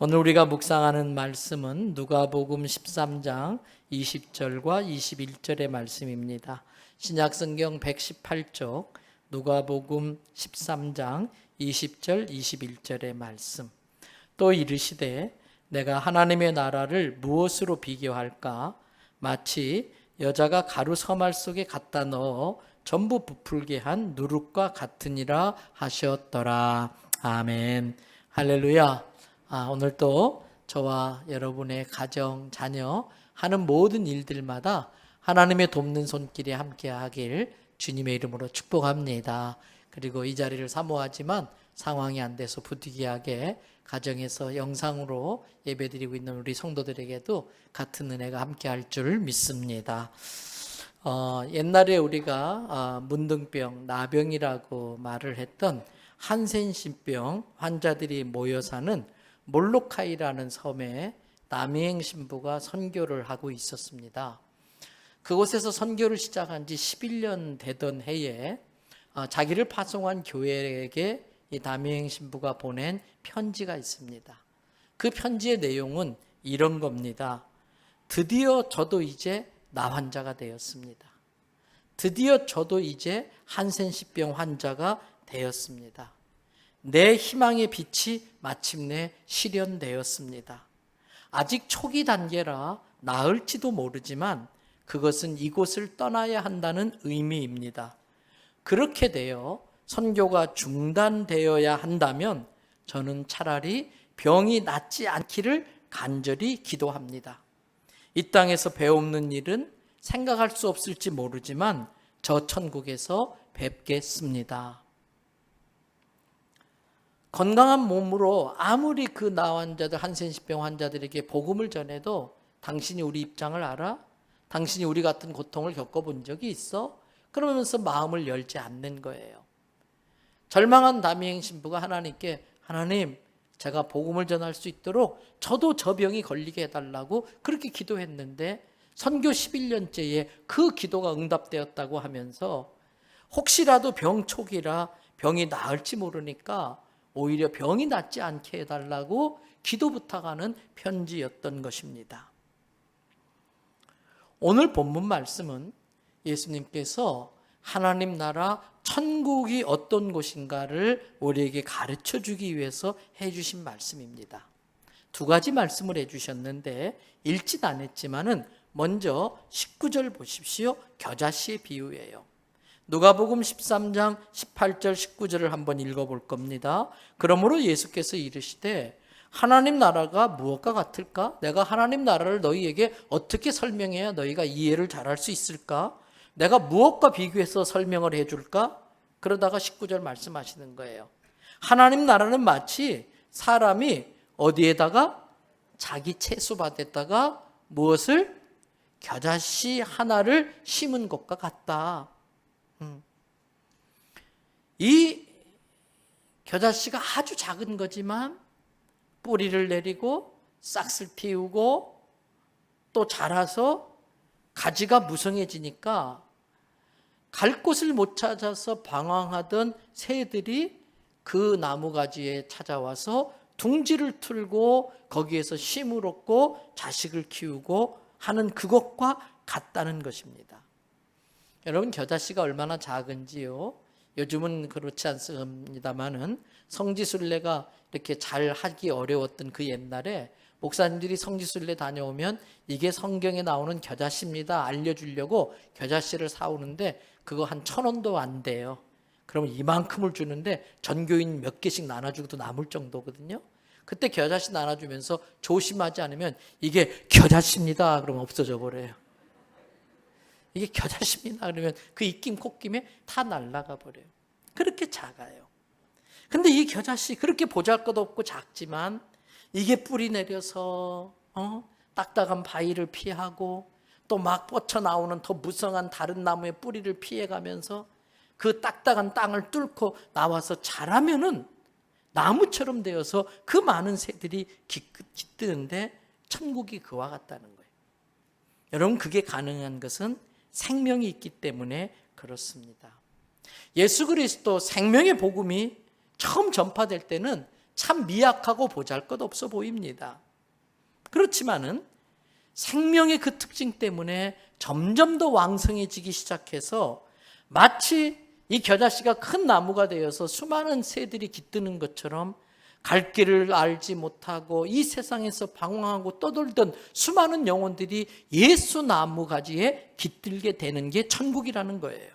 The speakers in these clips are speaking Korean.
오늘 우리가 묵상하는 말씀은 누가복음 13장 20절과 21절의 말씀입니다. 신약성경 118쪽 누가복음 13장 20절 21절의 말씀. 또 이르시되 내가 하나님의 나라를 무엇으로 비교할까? 마치 여자가 가루 서말 속에 갖다 넣어 전부 부풀게 한 누룩과 같으니라 하셨더라. 아멘. 할렐루야. 오늘도 저와 여러분의 가정, 자녀 하는 모든 일들마다 하나님의 돕는 손길이 함께하길 주님의 이름으로 축복합니다. 그리고 이 자리를 사모하지만 상황이 안 돼서 부득이하게 가정에서 영상으로 예배드리고 있는 우리 성도들에게도 같은 은혜가 함께할 줄 믿습니다. 옛날에 우리가 문둥병, 나병이라고 말을 했던 한센신병 환자들이 모여 사는 몰로카이라는 섬에 남이행 신부가 선교를 하고 있었습니다. 그곳에서 선교를 시작한 지 11년 되던 해에 자기를 파송한 교회에게 이 남이행 신부가 보낸 편지가 있습니다. 그 편지의 내용은 이런 겁니다. 드디어 저도 이제 나 환자가 되었습니다. 드디어 저도 이제 한센신병 환자가 되었습니다. 내 희망의 빛이 마침내 실현되었습니다. 아직 초기 단계라 나을지도 모르지만 그것은 이곳을 떠나야 한다는 의미입니다. 그렇게 되어 선교가 중단되어야 한다면 저는 차라리 병이 낫지 않기를 간절히 기도합니다. 이 땅에서 배없는 일은 생각할 수 없을지 모르지만 저 천국에서 뵙겠습니다. 건강한 몸으로 아무리 그 나 환자들, 한센신병 환자들에게 복음을 전해도 당신이 우리 입장을 알아? 당신이 우리 같은 고통을 겪어본 적이 있어? 그러면서 마음을 열지 않는 거예요. 절망한 남이행 신부가 하나님께 하나님, 제가 복음을 전할 수 있도록 저도 저 병이 걸리게 해달라고 그렇게 기도했는데 선교 11년째에 그 기도가 응답되었다고 하면서 혹시라도 병 초기라 병이 나을지 모르니까 오히려 병이 낫지 않게 해달라고 기도 부탁하는 편지였던 것입니다. 오늘 본문 말씀은 예수님께서 하나님 나라 천국이 어떤 곳인가를 우리에게 가르쳐 주기 위해서 해주신 말씀입니다. 두 가지 말씀을 해주셨는데 읽진 않았지만은 먼저 19절 보십시오. 겨자씨의 비유예요. 누가복음 13장 18절 19절을 한번 읽어볼 겁니다. 그러므로 예수께서 이르시되 하나님 나라가 무엇과 같을까? 내가 하나님 나라를 너희에게 어떻게 설명해야 너희가 이해를 잘할 수 있을까? 내가 무엇과 비교해서 설명을 해줄까? 그러다가 19절 말씀하시는 거예요. 하나님 나라는 마치 사람이 어디에다가 자기 채소밭에다가 무엇을? 겨자씨 하나를 심은 것과 같다. 이 겨자씨가 아주 작은 거지만 뿌리를 내리고 싹을 틔우고 또 자라서 가지가 무성해지니까 갈 곳을 못 찾아서 방황하던 새들이 그 나무 가지에 찾아와서 둥지를 틀고 거기에서 쉼을 얻고 자식을 키우고 하는 그것과 같다는 것입니다. 여러분, 겨자씨가 얼마나 작은지요? 요즘은 그렇지 않습니다만은 성지순례가 이렇게 잘 하기 어려웠던 그 옛날에 목사님들이 성지순례 다녀오면 이게 성경에 나오는 겨자씨입니다 알려주려고 겨자씨를 사오는데 그거 한 1,000원도 안 돼요. 그러면 이만큼을 주는데 전교인 몇 개씩 나눠주고도 남을 정도거든요. 그때 겨자씨 나눠주면서 조심하지 않으면 이게 겨자씨입니다 그러면 없어져 버려요. 이게 겨자씨입니다 그러면 그 입김 콧김에 다 날아가 버려요. 그렇게 작아요. 근데 이 겨자씨 그렇게 보잘것없고 작지만 이게 뿌리 내려서 딱딱한 바위를 피하고 또 막 뻗쳐나오는 더 무성한 다른 나무의 뿌리를 피해가면서 그 딱딱한 땅을 뚫고 나와서 자라면은 나무처럼 되어서 그 많은 새들이 깃드는데 천국이 그와 같다는 거예요. 여러분, 그게 가능한 것은 생명이 있기 때문에 그렇습니다. 예수 그리스도 생명의 복음이 처음 전파될 때는 참 미약하고 보잘것없어 보입니다. 그렇지만은 생명의 그 특징 때문에 점점 더 왕성해지기 시작해서 마치 이 겨자씨가 큰 나무가 되어서 수많은 새들이 깃드는 것처럼 갈 길을 알지 못하고 이 세상에서 방황하고 떠돌던 수많은 영혼들이 예수 나무 가지에 깃들게 되는 게 천국이라는 거예요.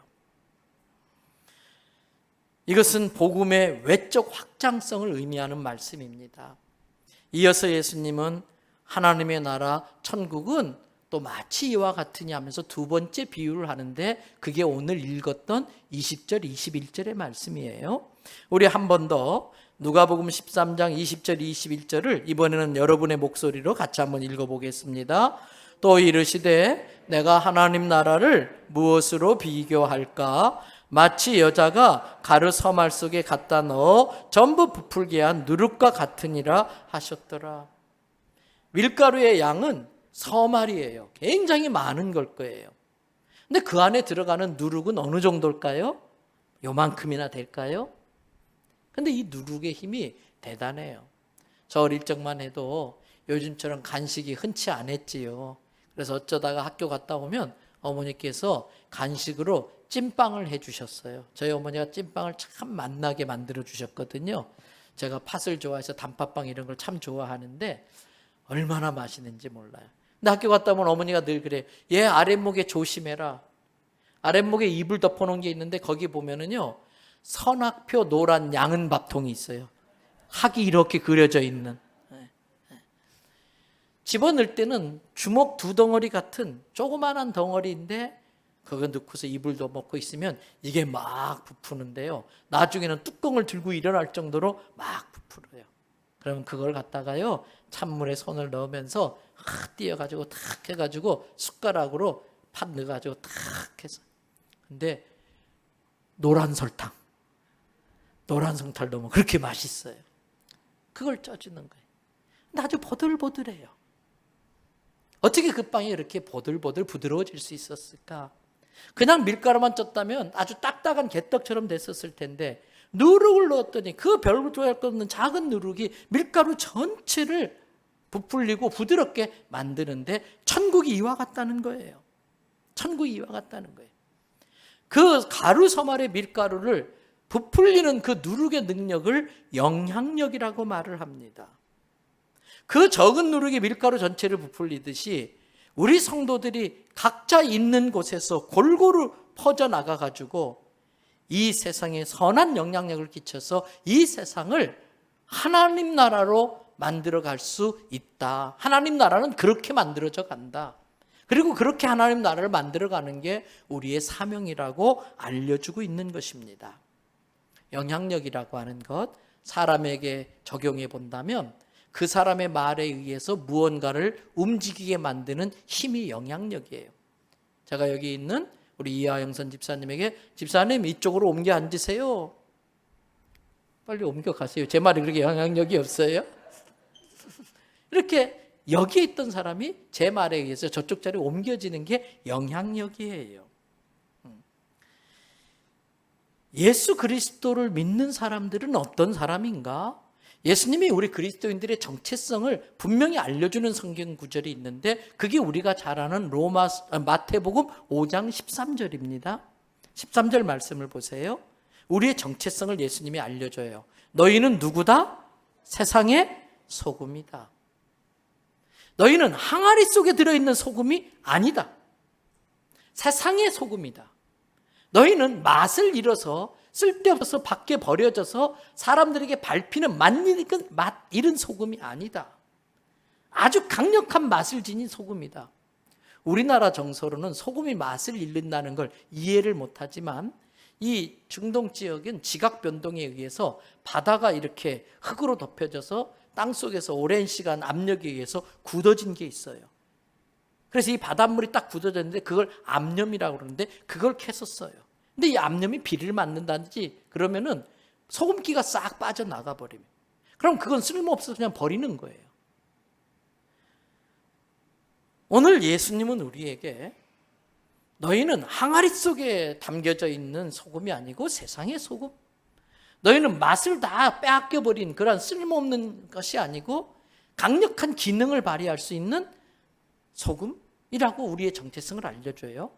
이것은 복음의 외적 확장성을 의미하는 말씀입니다. 이어서 예수님은 하나님의 나라 천국은 또 마치 이와 같으냐 하면서 두 번째 비유를 하는데 그게 오늘 읽었던 20절 21절의 말씀이에요. 우리 한 번 더 누가복음 13장 20절 21절을 이번에는 여러분의 목소리로 같이 한번 읽어보겠습니다. 또 이르시되 내가 하나님 나라를 무엇으로 비교할까? 마치 여자가 가루 서말 속에 갖다 넣어 전부 부풀게 한 누룩과 같으니라 하셨더라. 밀가루의 양은 서말이에요. 굉장히 많은 걸 거예요. 근데 그 안에 들어가는 누룩은 어느 정도일까요? 요만큼이나 될까요? 근데 이 누룩의 힘이 대단해요. 저 어릴 적만 해도 요즘처럼 간식이 흔치 않았지요. 그래서 어쩌다가 학교 갔다 오면 어머니께서 간식으로 찐빵을 해주셨어요. 저희 어머니가 찐빵을 참 맛나게 만들어 주셨거든요. 제가 팥을 좋아해서 단팥빵 이런 걸 참 좋아하는데 얼마나 맛있는지 몰라요. 근데 학교 갔다 오면 어머니가 늘 그래. 얘 아랫목에 조심해라. 아랫목에 이불 덮어놓은 게 있는데 거기 보면은요. 선악표 노란 양은 밥통이 있어요. 학이 이렇게 그려져 있는. 집어넣을 때는 주먹 두 덩어리 같은 조그만한 덩어리인데 그거 넣고서 이불도 먹고 있으면 이게 막 부푸는데요. 나중에는 뚜껑을 들고 일어날 정도로 막 부풀어요. 그러면 그걸 갖다가요. 찬물에 손을 넣으면서 띄어가지고 탁 해가지고 숟가락으로 팥 넣어가지고 탁 해서. 근데 노란 설탕 넣으면 그렇게 맛있어요. 그걸 쪄주는 거예요. 근데 아주 보들보들해요. 어떻게 그 빵이 이렇게 보들보들 부드러워질 수 있었을까? 그냥 밀가루만 쪘다면 아주 딱딱한 개떡처럼 됐었을 텐데 누룩을 넣었더니 그 별로 좋아할 것 없는 작은 누룩이 밀가루 전체를 부풀리고 부드럽게 만드는데 천국이 이와 같다는 거예요. 천국이 이와 같다는 거예요. 그 가루 서말의 밀가루를 부풀리는 그 누룩의 능력을 영향력이라고 말을 합니다. 그 적은 누룩이 밀가루 전체를 부풀리듯이 우리 성도들이 각자 있는 곳에서 골고루 퍼져나가가지고 이 세상에 선한 영향력을 끼쳐서 이 세상을 하나님 나라로 만들어갈 수 있다. 하나님 나라는 그렇게 만들어져 간다. 그리고 그렇게 하나님 나라를 만들어가는 게 우리의 사명이라고 알려주고 있는 것입니다. 영향력이라고 하는 것, 사람에게 적용해 본다면 그 사람의 말에 의해서 무언가를 움직이게 만드는 힘이 영향력이에요. 제가 여기 있는 우리 이하영선 집사님에게 집사님 이쪽으로 옮겨 앉으세요. 빨리 옮겨 가세요. 제 말이 그렇게 영향력이 없어요? 이렇게 여기에 있던 사람이 제 말에 의해서 저쪽 자리에 옮겨지는 게 영향력이에요. 예수 그리스도를 믿는 사람들은 어떤 사람인가? 예수님이 우리 그리스도인들의 정체성을 분명히 알려주는 성경 구절이 있는데 그게 우리가 잘 아는 마태복음 5장 13절입니다. 13절 말씀을 보세요. 우리의 정체성을 예수님이 알려줘요. 너희는 누구다? 세상의 소금이다. 너희는 항아리 속에 들어있는 소금이 아니다. 세상의 소금이다. 너희는 맛을 잃어서 쓸데없어 밖에 버려져서 사람들에게 밟히는 맛 잃은 소금이 아니다. 아주 강력한 맛을 지닌 소금이다. 우리나라 정서로는 소금이 맛을 잃는다는 걸 이해를 못하지만 이 중동 지역은 지각 변동에 의해서 바다가 이렇게 흙으로 덮여져서 땅속에서 오랜 시간 압력에 의해서 굳어진 게 있어요. 그래서 이 바닷물이 딱 굳어졌는데 그걸 암염이라고 그러는데 그걸 캐서 써요. 근데 이 암염이 비를 맞는다든지 그러면은 소금기가 싹 빠져나가 버리면 그럼 그건 쓸모없어서 그냥 버리는 거예요. 오늘 예수님은 우리에게 너희는 항아리 속에 담겨져 있는 소금이 아니고 세상의 소금, 너희는 맛을 다 빼앗겨버린 그런 쓸모없는 것이 아니고 강력한 기능을 발휘할 수 있는 소금이라고 우리의 정체성을 알려줘요.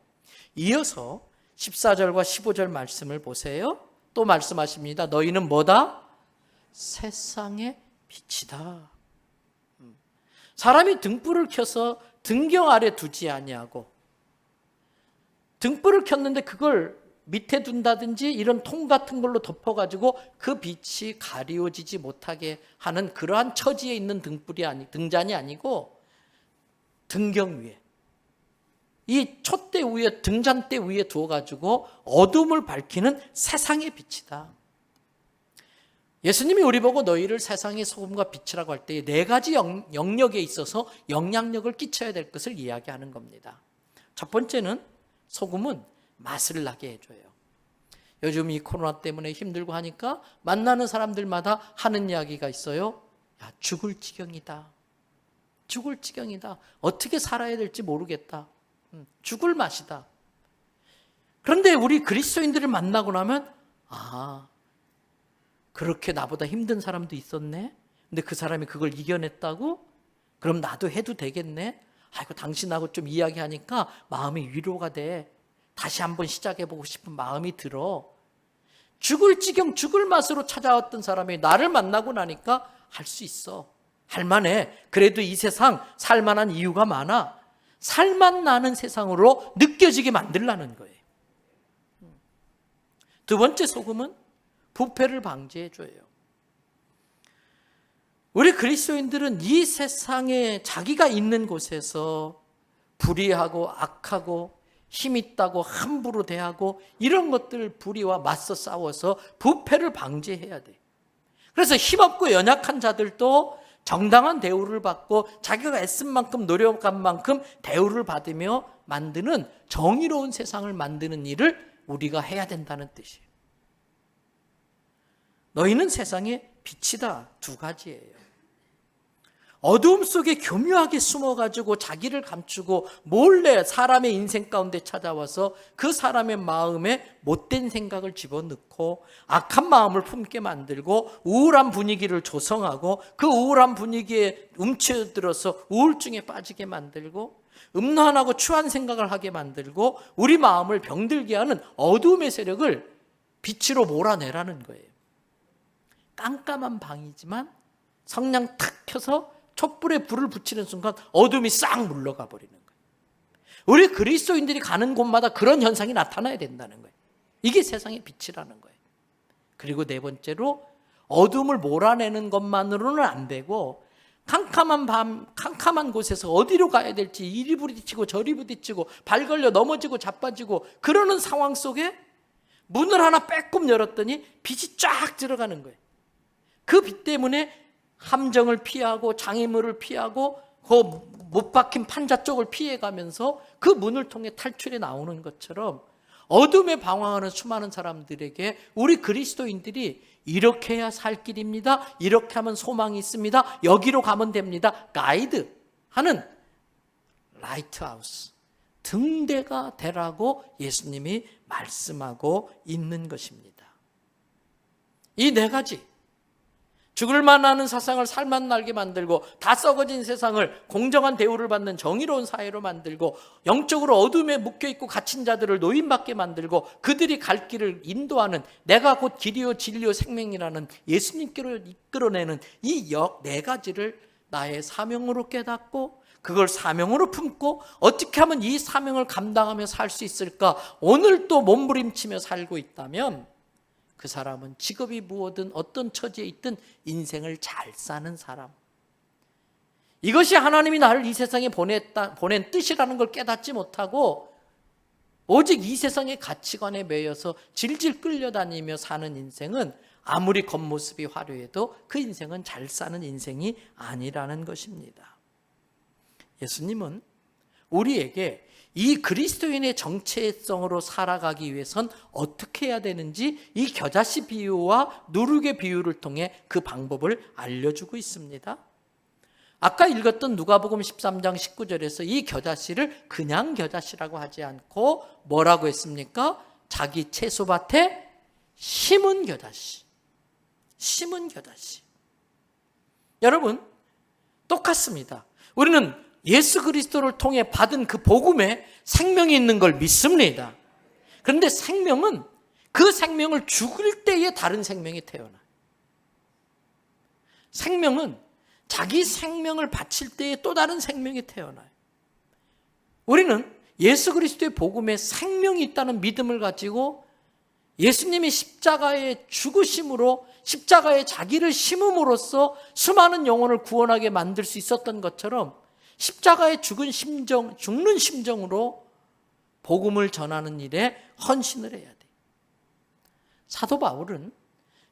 이어서 14절과 15절 말씀을 보세요. 또 말씀하십니다. 너희는 뭐다? 세상의 빛이다. 사람이 등불을 켜서 등경 아래 두지 아니하고, 등불을 켰는데 그걸 밑에 둔다든지 이런 통 같은 걸로 덮어가지고 그 빛이 가리워지지 못하게 하는 그러한 처지에 있는 등잔이 아니고 등경 위에, 이 촛대 위에, 등잔대 위에 두어가지고 어둠을 밝히는 세상의 빛이다. 예수님이 우리 보고 너희를 세상의 소금과 빛이라고 할 때 네 가지 영역에 있어서 영향력을 끼쳐야 될 것을 이야기하는 겁니다. 첫 번째는 소금은 맛을 나게 해줘요. 요즘 이 코로나 때문에 힘들고 하니까 만나는 사람들마다 하는 이야기가 있어요. 야, 죽을 지경이다. 죽을 지경이다. 어떻게 살아야 될지 모르겠다. 죽을 맛이다. 그런데 우리 그리스도인들을 만나고 나면 그렇게 나보다 힘든 사람도 있었네. 근데 그 사람이 그걸 이겨냈다고? 그럼 나도 해도 되겠네. 아이고, 당신하고 좀 이야기하니까 마음이 위로가 돼. 다시 한번 시작해보고 싶은 마음이 들어. 죽을 지경, 죽을 맛으로 찾아왔던 사람이 나를 만나고 나니까 할 수 있어. 할만해. 그래도 이 세상 살만한 이유가 많아. 살만 나는 세상으로 느껴지게 만들라는 거예요. 두 번째 소금은 부패를 방지해줘요. 우리 그리스도인들은 이 세상에 자기가 있는 곳에서 불의하고 악하고 힘있다고 함부로 대하고 이런 것들 불의와 맞서 싸워서 부패를 방지해야 돼. 그래서 힘없고 연약한 자들도 정당한 대우를 받고 자기가 애쓴 만큼 노력한 만큼 대우를 받으며 만드는 정의로운 세상을 만드는 일을 우리가 해야 된다는 뜻이에요. 너희는 세상의 빛이다. 두 가지예요. 어두움 속에 교묘하게 숨어가지고 자기를 감추고 몰래 사람의 인생 가운데 찾아와서 그 사람의 마음에 못된 생각을 집어넣고 악한 마음을 품게 만들고 우울한 분위기를 조성하고 그 우울한 분위기에 움츠들어서 우울증에 빠지게 만들고 음란하고 추한 생각을 하게 만들고 우리 마음을 병들게 하는 어두움의 세력을 빛으로 몰아내라는 거예요. 깜깜한 방이지만 성냥 탁 켜서 촛불에 불을 붙이는 순간 어둠이 싹 물러가 버리는 거예요. 우리 그리스도인들이 가는 곳마다 그런 현상이 나타나야 된다는 거예요. 이게 세상의 빛이라는 거예요. 그리고 네 번째로 어둠을 몰아내는 것만으로는 안 되고 캄캄한 밤, 캄캄한 곳에서 어디로 가야 될지 이리 부딪히고 저리 부딪히고 발 걸려 넘어지고 자빠지고 그러는 상황 속에 문을 하나 빼꼼 열었더니 빛이 쫙 들어가는 거예요. 그 빛 때문에 함정을 피하고 장애물을 피하고 그 못 박힌 판자 쪽을 피해가면서 그 문을 통해 탈출해 나오는 것처럼 어둠에 방황하는 수많은 사람들에게 우리 그리스도인들이 이렇게 해야 살 길입니다. 이렇게 하면 소망이 있습니다. 여기로 가면 됩니다. 가이드 하는 라이트하우스, 등대가 되라고 예수님이 말씀하고 있는 것입니다. 이 네 가지, 죽을 만하는 세상을 살맛 나게 만들고 다 썩어진 세상을 공정한 대우를 받는 정의로운 사회로 만들고 영적으로 어둠에 묶여있고 갇힌 자들을 노인받게 만들고 그들이 갈 길을 인도하는 내가 곧 길이요 진리요 생명이라는 예수님께로 이끌어내는 이 네 가지를 나의 사명으로 깨닫고 그걸 사명으로 품고 어떻게 하면 이 사명을 감당하며 살 수 있을까 오늘 또 몸부림치며 살고 있다면 그 사람은 직업이 무엇든 어떤 처지에 있든 인생을 잘 사는 사람. 이것이 하나님이 나를 이 세상에 보낸 뜻이라는 걸 깨닫지 못하고 오직 이 세상의 가치관에 매여서 질질 끌려다니며 사는 인생은 아무리 겉모습이 화려해도 그 인생은 잘 사는 인생이 아니라는 것입니다. 예수님은 우리에게 이 그리스도인의 정체성으로 살아가기 위해선 어떻게 해야 되는지 이 겨자씨 비유와 누룩의 비유를 통해 그 방법을 알려주고 있습니다. 아까 읽었던 누가복음 13장 19절에서 이 겨자씨를 그냥 겨자씨라고 하지 않고 뭐라고 했습니까? 자기 채소밭에 심은 겨자씨. 심은 겨자씨. 여러분, 똑같습니다. 우리는 예수 그리스도를 통해 받은 그 복음에 생명이 있는 걸 믿습니다. 그런데 생명은 그 생명을 죽을 때에 다른 생명이 태어나요. 생명은 자기 생명을 바칠 때에 또 다른 생명이 태어나요. 우리는 예수 그리스도의 복음에 생명이 있다는 믿음을 가지고 예수님이 십자가의 죽으심으로 십자가에 자기를 심음으로써 수많은 영혼을 구원하게 만들 수 있었던 것처럼 십자가에 죽는 심정으로 복음을 전하는 일에 헌신을 해야 돼. 사도 바울은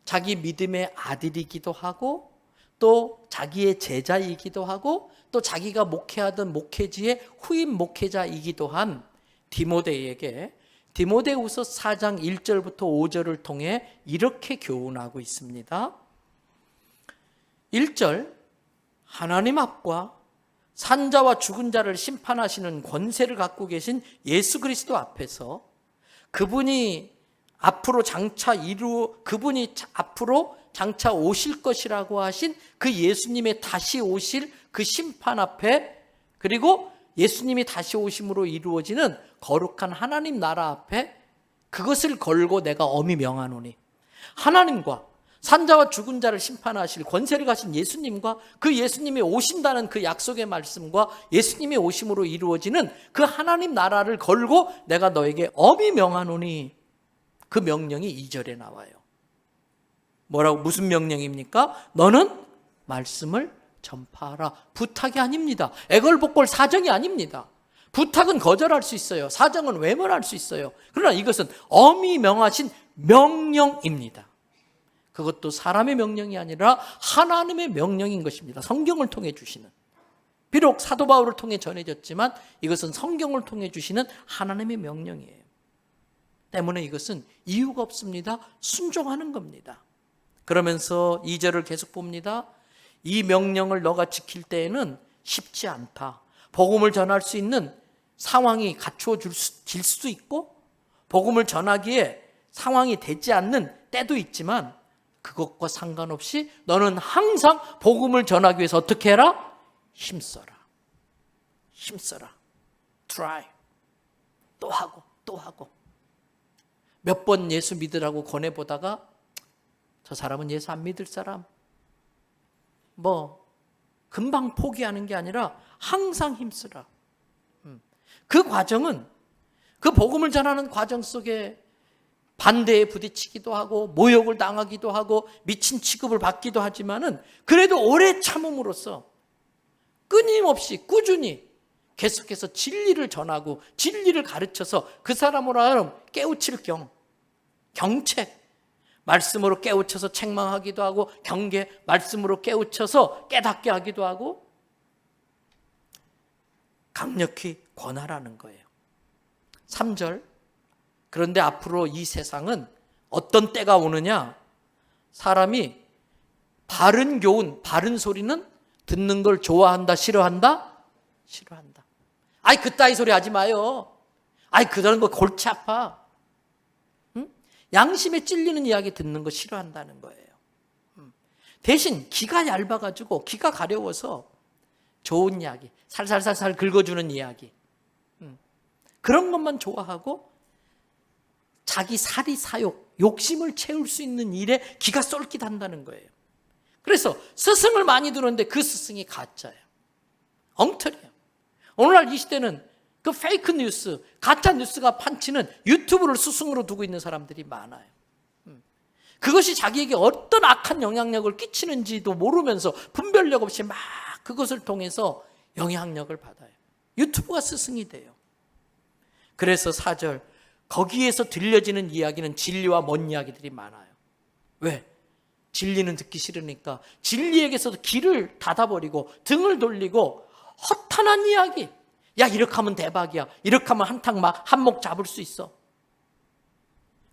자기 믿음의 아들이기도 하고 또 자기의 제자이기도 하고 또 자기가 목회하던 목회지의 후임 목회자이기도 한 디모데에게 디모데후서 4장 1절부터 5절을 통해 이렇게 교훈하고 있습니다. 1절, 하나님 앞과 산자와 죽은 자를 심판하시는 권세를 갖고 계신 예수 그리스도 앞에서 그분이 앞으로 장차 오실 것이라고 하신 그 예수님의 다시 오실 그 심판 앞에, 그리고 예수님이 다시 오심으로 이루어지는 거룩한 하나님 나라 앞에 그것을 걸고 내가 엄히 명하노니, 하나님과 산자와 죽은 자를 심판하실 권세를 가신 예수님과 그 예수님이 오신다는 그 약속의 말씀과 예수님이 오심으로 이루어지는 그 하나님 나라를 걸고 내가 너에게 엄히 명하노니, 그 명령이 2절에 나와요. 뭐라고, 무슨 명령입니까? 너는 말씀을 전파하라. 부탁이 아닙니다. 애걸복걸 사정이 아닙니다. 부탁은 거절할 수 있어요. 사정은 외면할 수 있어요. 그러나 이것은 엄히 명하신 명령입니다. 그것도 사람의 명령이 아니라 하나님의 명령인 것입니다. 성경을 통해 주시는, 비록 사도 바울을 통해 전해졌지만 이것은 성경을 통해 주시는 하나님의 명령이에요. 때문에 이것은 이유가 없습니다. 순종하는 겁니다. 그러면서 2절을 계속 봅니다. 이 명령을 너가 지킬 때에는 쉽지 않다. 복음을 전할 수 있는 상황이 갖추어질 수도 있고 복음을 전하기에 상황이 되지 않는 때도 있지만 그것과 상관없이 너는 항상 복음을 전하기 위해서 어떻게 해라? 힘써라. 힘써라. try. 또 하고 또 하고. 몇 번 예수 믿으라고 권해보다가 저 사람은 예수 안 믿을 사람, 금방 포기하는 게 아니라 항상 힘쓰라. 그 과정은, 그 복음을 전하는 과정 속에 반대에 부딪히기도 하고 모욕을 당하기도 하고 미친 취급을 받기도 하지만은 그래도 오래 참음으로써 끊임없이 꾸준히 계속해서 진리를 전하고 진리를 가르쳐서 그 사람으로 하여금 깨우칠 경책, 말씀으로 깨우쳐서 책망하기도 하고 경계, 말씀으로 깨우쳐서 깨닫게 하기도 하고 강력히 권하라는 거예요. 3절, 그런데 앞으로 이 세상은 어떤 때가 오느냐? 사람이 바른 교훈, 바른 소리는 듣는 걸 좋아한다, 싫어한다? 싫어한다. 아이, 그따위 소리 하지 마요. 아이, 그런 거 골치 아파. 양심에 찔리는 이야기 듣는 거 싫어한다는 거예요. 대신 귀가 얇아가지고 귀가 가려워서 좋은 이야기, 살살살살 긁어주는 이야기, 그런 것만 좋아하고 자기 사리사욕, 욕심을 채울 수 있는 일에 귀가 쏠깃한다는 거예요. 그래서 스승을 많이 들었는데 그 스승이 가짜예요. 엉터리예요. 오늘날 이 시대는 그 페이크 뉴스, 가짜 뉴스가 판치는 유튜브를 스승으로 두고 있는 사람들이 많아요. 그것이 자기에게 어떤 악한 영향력을 끼치는지도 모르면서 분별력 없이 막 그것을 통해서 영향력을 받아요. 유튜브가 스승이 돼요. 그래서 4절, 거기에서 들려지는 이야기는 진리와 먼 이야기들이 많아요. 왜? 진리는 듣기 싫으니까 진리에게서도 귀를 닫아버리고 등을 돌리고 허탄한 이야기, 야 이렇게 하면 대박이야, 이렇게 하면 한몫 잡을 수 있어,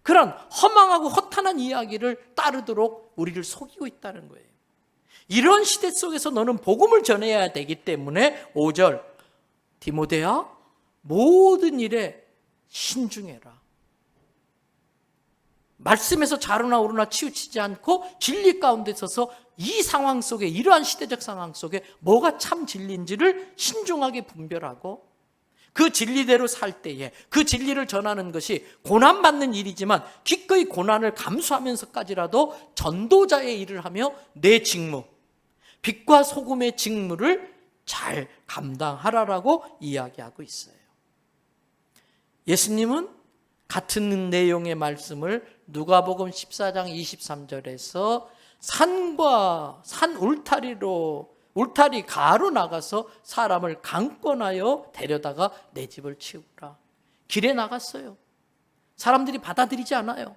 그런 허망하고 허탄한 이야기를 따르도록 우리를 속이고 있다는 거예요. 이런 시대 속에서 너는 복음을 전해야 되기 때문에 5절, 디모데야 모든 일에 신중해라. 말씀에서 좌로나 우로나 치우치지 않고 진리 가운데 서서 이 상황 속에, 이러한 시대적 상황 속에 뭐가 참 진리인지를 신중하게 분별하고 그 진리대로 살 때에 그 진리를 전하는 것이 고난받는 일이지만 기꺼이 고난을 감수하면서까지라도 전도자의 일을 하며 내 직무, 빛과 소금의 직무를 잘 감당하라라고 이야기하고 있어요. 예수님은 같은 내용의 말씀을 누가복음 14장 23절에서 산과 산 울타리 가로 나가서 사람을 강권하여 데려다가 내 집을 치우라. 길에 나갔어요. 사람들이 받아들이지 않아요.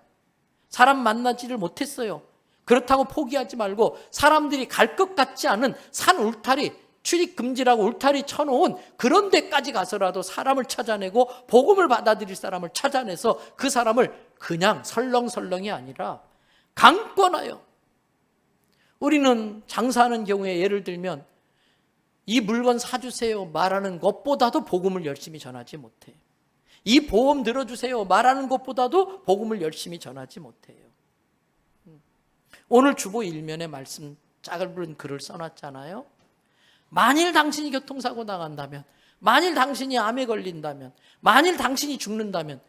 사람 만나지를 못했어요. 그렇다고 포기하지 말고 사람들이 갈 것 같지 않은 산 울타리, 출입 금지라고 울타리 쳐놓은 그런 데까지 가서라도 사람을 찾아내고 복음을 받아들일 사람을 찾아내서 그 사람을 그냥 설렁설렁이 아니라 강권하여. 우리는 장사하는 경우에 예를 들면 이 물건 사주세요 말하는 것보다도 복음을 열심히 전하지 못해요. 이 보험 들어주세요 말하는 것보다도 복음을 열심히 전하지 못해요. 오늘 주보 일면에 말씀 짧은 글을 써놨잖아요. 만일 당신이 교통사고 나간다면, 만일 당신이 암에 걸린다면, 만일 당신이 죽는다면,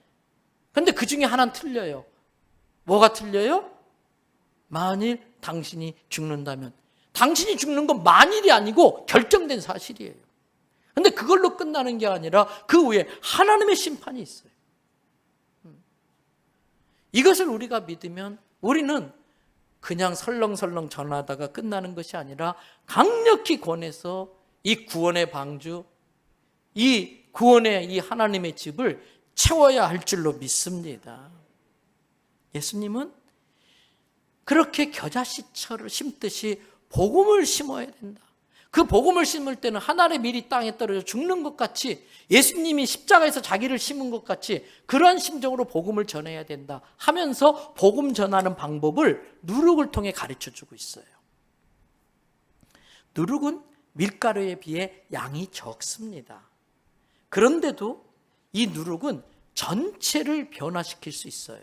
근데 그 중에 하나는 틀려요. 뭐가 틀려요? 만일 당신이 죽는다면. 당신이 죽는 건 만일이 아니고 결정된 사실이에요. 근데 그걸로 끝나는 게 아니라 그 후에 하나님의 심판이 있어요. 이것을 우리가 믿으면 우리는 그냥 설렁설렁 전하다가 끝나는 것이 아니라 강력히 권해서 이 구원의 방주, 이 구원의 이 하나님의 집을 채워야 할 줄로 믿습니다. 예수님은 그렇게 겨자씨처럼 심듯이 복음을 심어야 된다. 그 복음을 심을 때는 하늘의 밀이 땅에 떨어져 죽는 것 같이 예수님이 십자가에서 자기를 심은 것 같이 그러한 심정으로 복음을 전해야 된다 하면서 복음 전하는 방법을 누룩을 통해 가르쳐주고 있어요. 누룩은 밀가루에 비해 양이 적습니다. 그런데도 이 누룩은 전체를 변화시킬 수 있어요.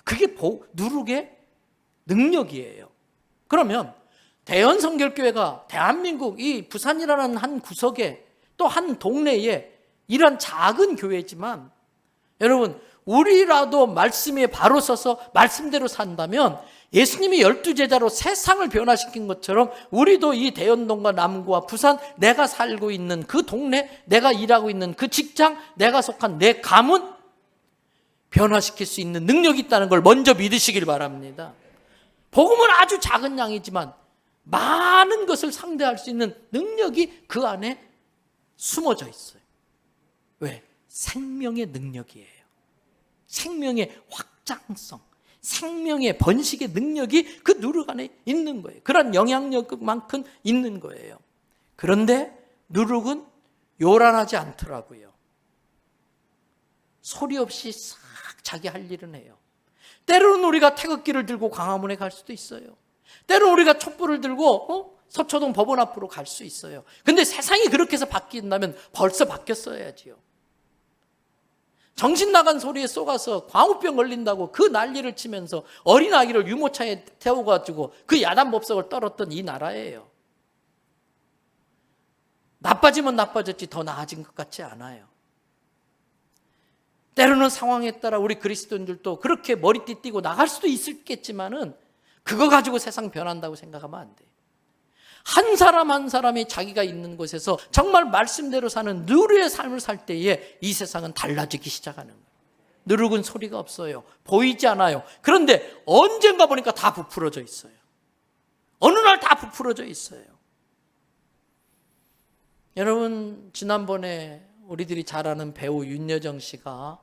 그게 누룩의 능력이에요. 그러면 대연성결교회가 대한민국 이 부산이라는 한 구석에 또 한 동네에 이런 작은 교회지만 여러분 우리라도 말씀에 바로 서서 말씀대로 산다면 예수님이 12제자로 세상을 변화시킨 것처럼 우리도 이 대연동과 남구와 부산 내가 살고 있는 그 동네 내가 일하고 있는 그 직장 내가 속한 내 가문 변화시킬 수 있는 능력이 있다는 걸 먼저 믿으시길 바랍니다. 복음은 아주 작은 양이지만 많은 것을 상대할 수 있는 능력이 그 안에 숨어져 있어요. 왜? 생명의 능력이에요. 생명의 확장성, 생명의 번식의 능력이 그 누룩 안에 있는 거예요. 그런 영향력만큼 있는 거예요. 그런데 누룩은 요란하지 않더라고요. 소리 없이 싹 자기 할 일은 해요. 때로는 우리가 태극기를 들고 광화문에 갈 수도 있어요. 때로는 우리가 촛불을 들고 서초동 법원 앞으로 갈 수 있어요. 근데 세상이 그렇게 해서 바뀐다면 벌써 바뀌었어야지요. 정신 나간 소리에 쏘가서 광우병 걸린다고 그 난리를 치면서 어린아이를 유모차에 태워가지고 그 야단법석을 떨었던 이 나라예요. 나빠지면 나빠졌지 더 나아진 것 같지 않아요. 때로는 상황에 따라 우리 그리스도인들도 그렇게 머리띠 띠고 나갈 수도 있겠지만은 그거 가지고 세상 변한다고 생각하면 안 돼요. 한 사람 한 사람이 자기가 있는 곳에서 정말 말씀대로 사는 누룩의 삶을 살 때에 이 세상은 달라지기 시작하는 거예요. 누룩은 소리가 없어요. 보이지 않아요. 그런데 언젠가 보니까 다 부풀어져 있어요. 어느 날 다 부풀어져 있어요. 여러분 지난번에 우리들이 잘 아는 배우 윤여정 씨가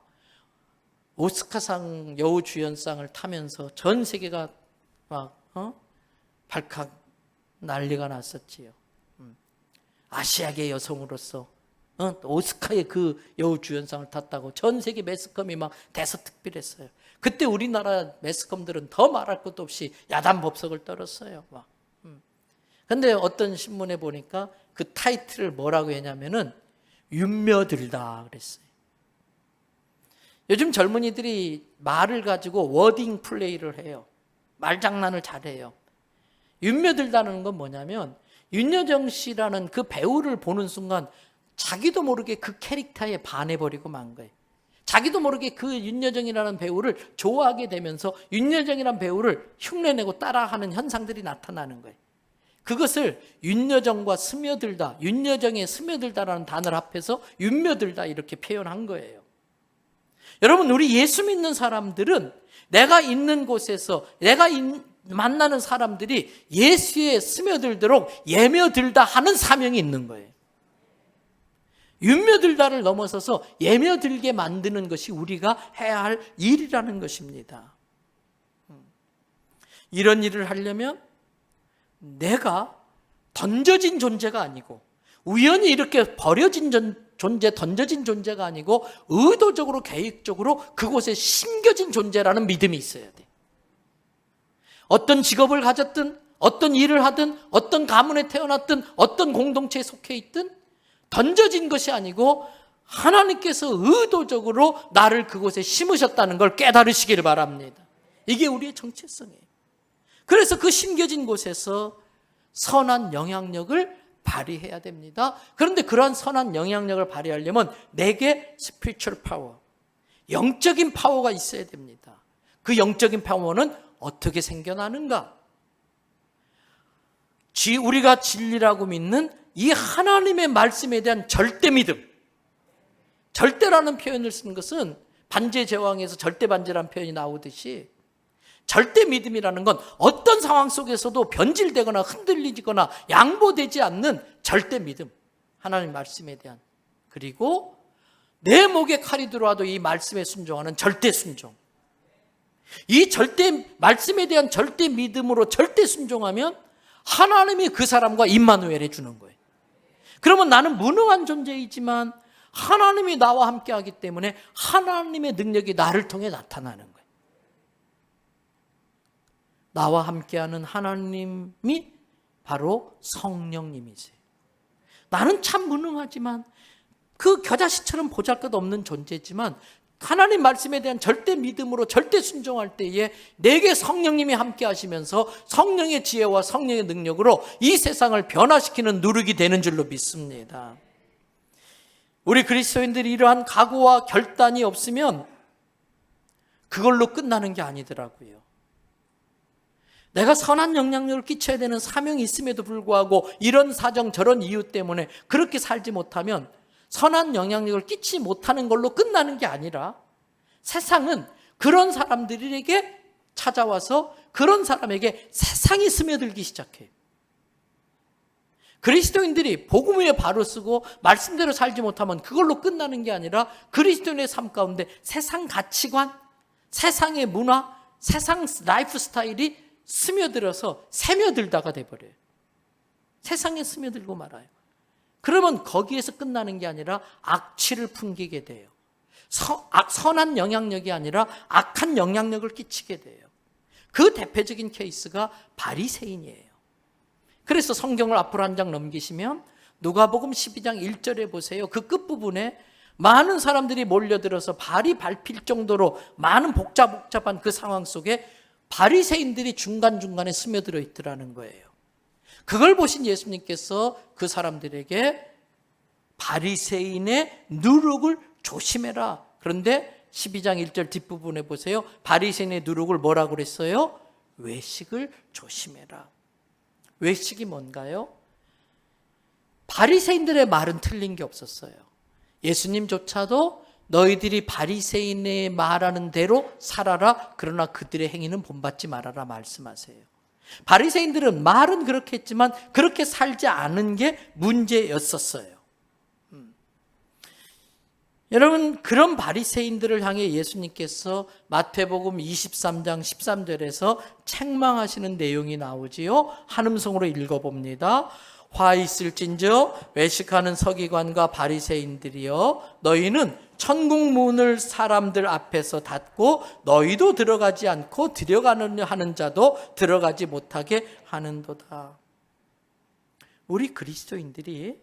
오스카상 여우주연상을 타면서 전 세계가 막 발칵 난리가 났었지요. 아시아계 여성으로서 오스카의 그 여우주연상을 탔다고 전 세계 매스컴이 막 대서특필했어요. 그때 우리나라 매스컴들은 더 말할 것도 없이 야단법석을 떨었어요. 그런데 어떤 신문에 보니까 그 타이틀을 뭐라고 했냐면은 윤며들다 그랬어요. 요즘 젊은이들이 말을 가지고 워딩 플레이를 해요. 말장난을 잘해요. 윤며들다는 건 뭐냐면 윤여정 씨라는 그 배우를 보는 순간 자기도 모르게 그 캐릭터에 반해버리고 만 거예요. 자기도 모르게 그 윤여정이라는 배우를 좋아하게 되면서 윤여정이라는 배우를 흉내내고 따라하는 현상들이 나타나는 거예요. 그것을 윤여정과 스며들다, 윤여정에 스며들다라는 단어를 합해서 윤며들다 이렇게 표현한 거예요. 여러분, 우리 예수 믿는 사람들은 내가 있는 곳에서 내가 만나는 사람들이 예수에 스며들도록 예며들다 하는 사명이 있는 거예요. 윤며들다를 넘어서서 예며들게 만드는 것이 우리가 해야 할 일이라는 것입니다. 이런 일을 하려면 내가 던져진 존재가 아니고 우연히 이렇게 버려진 존재, 던져진 존재가 아니고 의도적으로 계획적으로 그곳에 심겨진 존재라는 믿음이 있어야 돼. 어떤 직업을 가졌든 어떤 일을 하든 어떤 가문에 태어났든 어떤 공동체에 속해 있든 던져진 것이 아니고 하나님께서 의도적으로 나를 그곳에 심으셨다는 걸 깨달으시기를 바랍니다. 이게 우리의 정체성이에요. 그래서 그 심겨진 곳에서 선한 영향력을 발휘해야 됩니다. 그런데 그러한 선한 영향력을 발휘하려면 내게 스피리추얼 파워, 영적인 파워가 있어야 됩니다. 그 영적인 파워는 어떻게 생겨나는가? 우리가 진리라고 믿는 이 하나님의 말씀에 대한 절대 믿음. 절대라는 표현을 쓴 것은 반제 제왕에서 절대 반제라는 표현이 나오듯이 절대 믿음이라는 건 어떤 상황 속에서도 변질되거나 흔들리거나 양보되지 않는 절대 믿음. 하나님 말씀에 대한. 그리고 내 목에 칼이 들어와도 이 말씀에 순종하는 절대 순종. 이 절대 말씀에 대한 절대 믿음으로 절대 순종하면 하나님이 그 사람과 임마누엘 해주는 거예요. 그러면 나는 무능한 존재이지만 하나님이 나와 함께 하기 때문에 하나님의 능력이 나를 통해 나타나는 거예요. 나와 함께하는 하나님이 바로 성령님이세요. 나는 참 무능하지만 그 겨자씨처럼 보잘것없는 존재지만 하나님 말씀에 대한 절대 믿음으로 절대 순종할 때에 내게 성령님이 함께 하시면서 성령의 지혜와 성령의 능력으로 이 세상을 변화시키는 누룩이 되는 줄로 믿습니다. 우리 그리스도인들이 이러한 각오와 결단이 없으면 그걸로 끝나는 게 아니더라고요. 내가 선한 영향력을 끼쳐야 되는 사명이 있음에도 불구하고 이런 사정 저런 이유 때문에 그렇게 살지 못하면 선한 영향력을 끼치지 못하는 걸로 끝나는 게 아니라 세상은 그런 사람들에게 찾아와서 그런 사람에게 세상이 스며들기 시작해요. 그리스도인들이 복음 위에 바로 쓰고 말씀대로 살지 못하면 그걸로 끝나는 게 아니라 그리스도인의 삶 가운데 세상 가치관, 세상의 문화, 세상 라이프 스타일이 스며들어서 새며들다가 돼버려요. 세상에 스며들고 말아요. 그러면 거기에서 끝나는 게 아니라 악취를 풍기게 돼요. 선한 영향력이 아니라 악한 영향력을 끼치게 돼요. 그 대표적인 케이스가 바리새인이에요. 그래서 성경을 앞으로 한 장 넘기시면 누가복음 12장 1절에 보세요. 그 끝부분에 많은 사람들이 몰려들어서 발이 밟힐 정도로 많은 복잡한 그 상황 속에 바리새인들이 중간중간에 스며들어 있더라는 거예요. 그걸 보신 예수님께서 그 사람들에게 바리새인의 누룩을 조심해라. 그런데 12장 1절 뒷부분에 보세요. 바리새인의 누룩을 뭐라고 그랬어요? 외식을 조심해라. 외식이 뭔가요? 바리새인들의 말은 틀린 게 없었어요. 예수님조차도 너희들이 바리새인의 말하는 대로 살아라. 그러나 그들의 행위는 본받지 말아라 말씀하세요. 바리새인들은 말은 그렇게 했지만 그렇게 살지 않은 게 문제였었어요. 여러분, 그런 바리새인들을 향해 예수님께서 마태복음 23장 13절에서 책망하시는 내용이 나오지요. 한음성으로 읽어봅니다. 화 있을진저 외식하는 서기관과 바리새인들이여, 너희는 천국 문을 사람들 앞에서 닫고 너희도 들어가지 않고 들어가는 하는 자도 들어가지 못하게 하는도다. 우리 그리스도인들이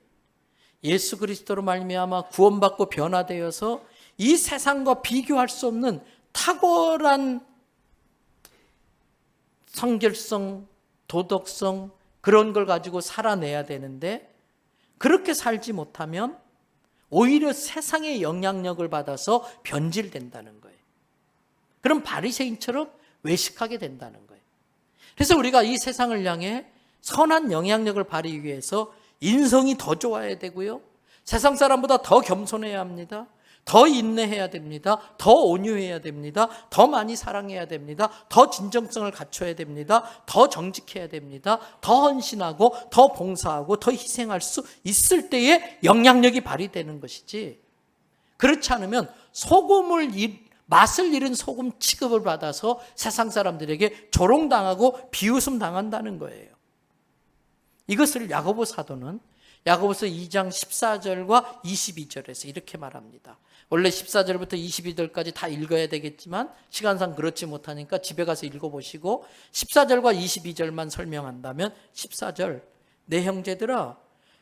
예수 그리스도로 말미암아 구원받고 변화되어서 이 세상과 비교할 수 없는 탁월한 성결성, 도덕성 그런 걸 가지고 살아내야 되는데 그렇게 살지 못하면 오히려 세상의 영향력을 받아서 변질된다는 거예요. 그럼 바리새인처럼 외식하게 된다는 거예요. 그래서 우리가 이 세상을 향해 선한 영향력을 발휘하기 위해서 인성이 더 좋아야 되고요. 세상 사람보다 더 겸손해야 합니다. 더 인내해야 됩니다. 더 온유해야 됩니다. 더 많이 사랑해야 됩니다. 더 진정성을 갖춰야 됩니다. 더 정직해야 됩니다. 더 헌신하고 더 봉사하고 더 희생할 수 있을 때에 영향력이 발휘되는 것이지, 그렇지 않으면 맛을 잃은 소금 취급을 받아서 세상 사람들에게 조롱당하고 비웃음 당한다는 거예요. 이것을 야고보 사도는 야고보서 2장 14절과 22절에서 이렇게 말합니다. 원래 14절부터 22절까지 다 읽어야 되겠지만 시간상 그렇지 못하니까 집에 가서 읽어보시고 14절과 22절만 설명한다면 14절, 내 형제들아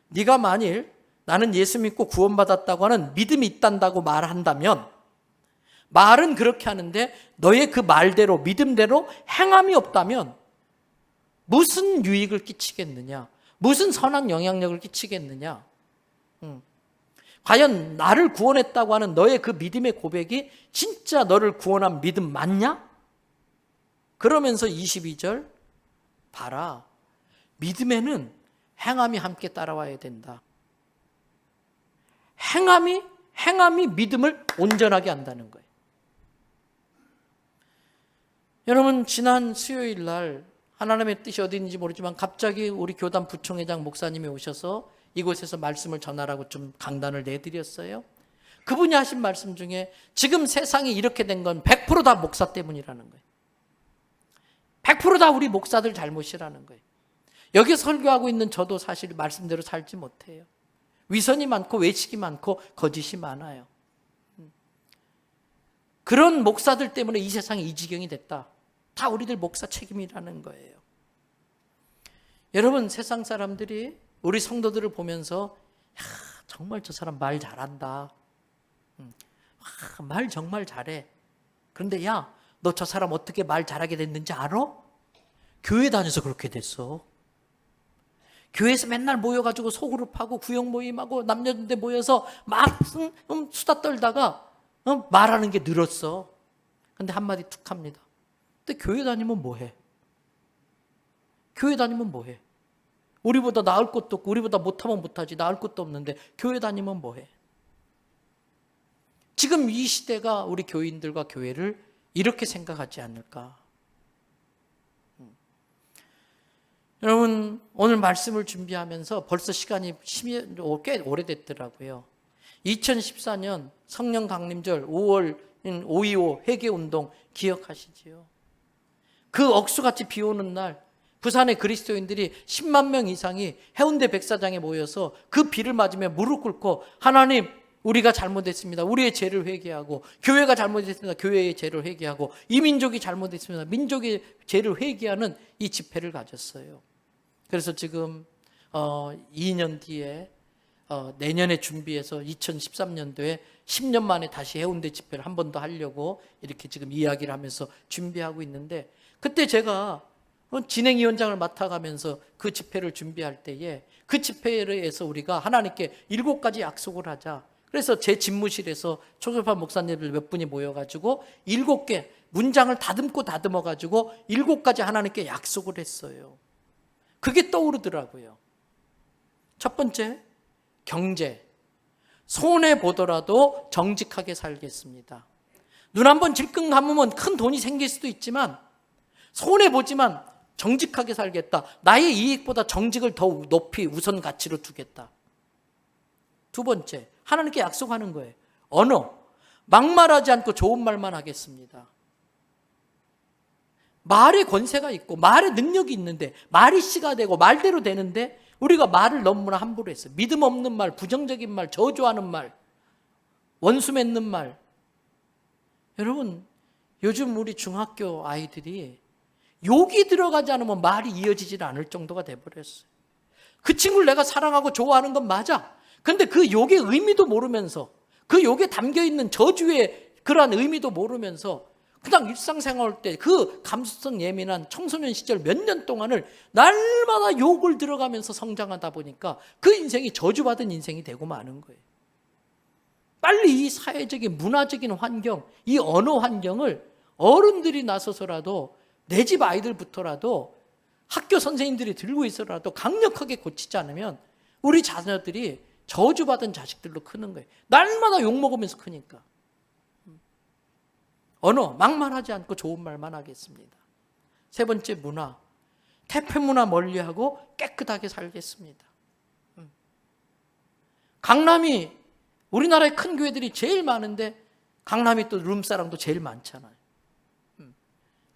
네가 만일 나는 예수 믿고 구원받았다고 하는 믿음이 있단다고 말한다면, 말은 그렇게 하는데 너의 그 말대로 믿음대로 행함이 없다면 무슨 유익을 끼치겠느냐? 무슨 선한 영향력을 끼치겠느냐? 과연 나를 구원했다고 하는 너의 그 믿음의 고백이 진짜 너를 구원한 믿음 맞냐? 그러면서 22절, 봐라, 믿음에는 행함이 함께 따라와야 된다. 행함이 믿음을 온전하게 한다는 거예요. 여러분, 지난 수요일 날 하나님의 뜻이 어디 있는지 모르지만 갑자기 우리 교단 부총회장 목사님이 오셔서 이곳에서 말씀을 전하라고 좀 강단을 내드렸어요. 그분이 하신 말씀 중에 지금 세상이 이렇게 된 건 100% 다 목사 때문이라는 거예요. 100% 다 우리 목사들 잘못이라는 거예요. 여기 설교하고 있는 저도 사실 말씀대로 살지 못해요. 위선이 많고 외식이 많고 거짓이 많아요. 그런 목사들 때문에 이 세상이 이 지경이 됐다. 다 우리들 목사 책임이라는 거예요. 여러분, 세상 사람들이 우리 성도들을 보면서 정말 저 사람 말 잘한다. 말 정말 잘해. 그런데 야, 너 저 사람 어떻게 말 잘하게 됐는지 알아? 교회 다녀서 그렇게 됐어. 교회에서 맨날 모여가지고 소그룹하고 구역 모임하고 남녀들 모여서 막 수다 떨다가 말하는 게 늘었어. 근데 한마디 툭 합니다. 근데 교회 다니면 뭐해? 교회 다니면 뭐해? 우리보다 나을 것도 없고 우리보다 못하면 못하지, 나을 것도 없는데 교회 다니면 뭐해? 지금 이 시대가 우리 교인들과 교회를 이렇게 생각하지 않을까? 여러분, 오늘 말씀을 준비하면서 벌써 시간이 꽤 오래됐더라고요. 2014년 성령 강림절 5월 5.25 회개운동 기억하시지요? 그 억수같이 비 오는 날 부산의 그리스도인들이 10만 명 이상이 해운대 백사장에 모여서 그 비를 맞으며 무릎 꿇고 하나님, 우리가 잘못했습니다. 우리의 죄를 회개하고, 교회가 잘못했습니다. 교회의 죄를 회개하고, 이 민족이 잘못했습니다. 민족의 죄를 회개하는 이 집회를 가졌어요. 그래서 지금 2년 뒤에 내년에 준비해서 2013년도에 10년 만에 다시 해운대 집회를 한 번 더 하려고 이렇게 지금 이야기를 하면서 준비하고 있는데, 그때 제가 진행위원장을 맡아가면서 그 집회를 준비할 때에 그 집회에서 우리가 하나님께 7가지 약속을 하자. 그래서 제 집무실에서 초급반 목사님들 몇 분이 모여가지고 7개 문장을 다듬어가지고 7가지 하나님께 약속을 했어요. 그게 떠오르더라고요. 첫 번째, 경제. 손해보더라도 정직하게 살겠습니다. 눈 한번 질끈 감으면 큰 돈이 생길 수도 있지만 손해보지만 정직하게 살겠다. 나의 이익보다 정직을 더 높이 우선 가치로 두겠다. 두 번째, 하나님께 약속하는 거예요. 언어. 막말하지 않고 좋은 말만 하겠습니다. 말의 권세가 있고 말의 능력이 있는데, 말이 씨가 되고 말대로 되는데 우리가 말을 너무나 함부로 했어요. 믿음 없는 말, 부정적인 말, 저주하는 말, 원수 맺는 말. 여러분, 요즘 우리 중학교 아이들이 욕이 들어가지 않으면 말이 이어지질 않을 정도가 돼버렸어요. 그 친구를 내가 사랑하고 좋아하는 건 맞아. 근데 그 욕의 의미도 모르면서, 그 욕에 담겨있는 저주의 그러한 의미도 모르면서 그냥 일상생활 때 그 감수성 예민한 청소년 시절 몇 년 동안을 날마다 욕을 들어가면서 성장하다 보니까 그 인생이 저주받은 인생이 되고 마는 거예요. 빨리 이 사회적인 문화적인 환경, 이 언어 환경을 어른들이 나서서라도 내 집 아이들부터라도 학교 선생님들이 들고 있어라도 강력하게 고치지 않으면 우리 자녀들이 저주받은 자식들로 크는 거예요. 날마다 욕먹으면서 크니까. 언어, 막말하지 않고 좋은 말만 하겠습니다. 세 번째 문화, 태폐 문화 멀리하고 깨끗하게 살겠습니다. 강남이 우리나라의 큰 교회들이 제일 많은데 강남이 또 룸사랑도 제일 많잖아요.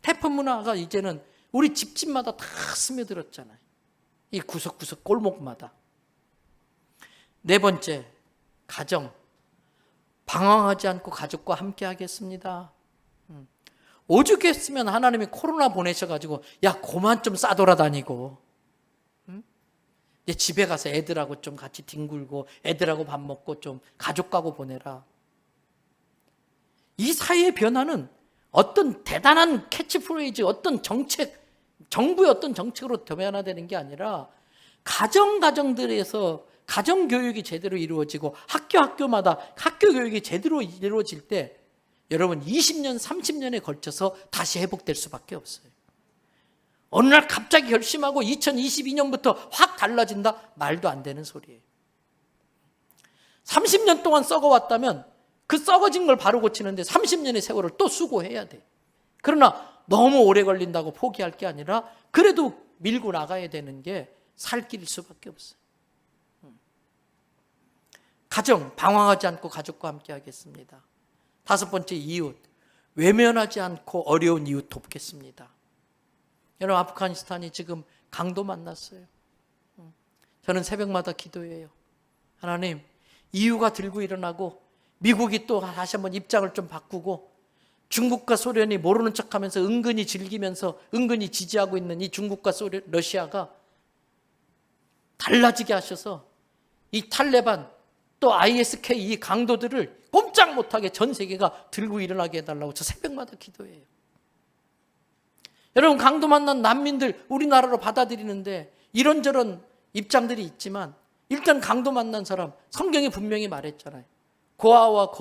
태폐 문화가 이제는 우리 집집마다 다 스며들었잖아요. 이 구석구석 골목마다. 네 번째, 가정. 방황하지 않고 가족과 함께 하겠습니다. 오죽했으면 하나님이 코로나 보내셔가지고 야 그만 좀 싸돌아다니고 이제 집에 가서 애들하고 좀 같이 뒹굴고 애들하고 밥 먹고 좀 가족하고 보내라. 이 사회의 변화는 어떤 대단한 캐치프레이즈, 어떤 정책, 정부의 어떤 정책으로 변화되는 게 아니라 가정들에서 가정교육이 제대로 이루어지고 학교마다 학교교육이 제대로 이루어질 때 여러분 20년, 30년에 걸쳐서 다시 회복될 수밖에 없어요. 어느 날 갑자기 결심하고 2022년부터 확 달라진다? 말도 안 되는 소리예요. 30년 동안 썩어왔다면 그 썩어진 걸 바로 고치는데 30년의 세월을 또 수고해야 돼. 그러나 너무 오래 걸린다고 포기할 게 아니라 그래도 밀고 나가야 되는 게 살 길일 수밖에 없어요. 가정, 방황하지 않고 가족과 함께 하겠습니다. 다섯 번째, 이웃. 외면하지 않고 어려운 이웃 돕겠습니다. 여러분, 아프가니스탄이 지금 강도 만났어요. 저는 새벽마다 기도해요. 하나님, EU가 들고 일어나고 미국이 또 다시 한번 입장을 좀 바꾸고 중국과 소련이 모르는 척하면서 은근히 즐기면서 은근히 지지하고 있는 이 중국과 소련, 러시아가 달라지게 하셔서 이 탈레반 또 ISK 이 강도들을 꼼짝 못하게 전 세계가 들고 일어나게 해달라고 저 새벽마다 기도해요. 여러분, 강도 만난 난민들 우리나라로 받아들이는데 이런저런 입장들이 있지만 일단 강도 만난 사람 성경이 분명히 말했잖아요. 고아와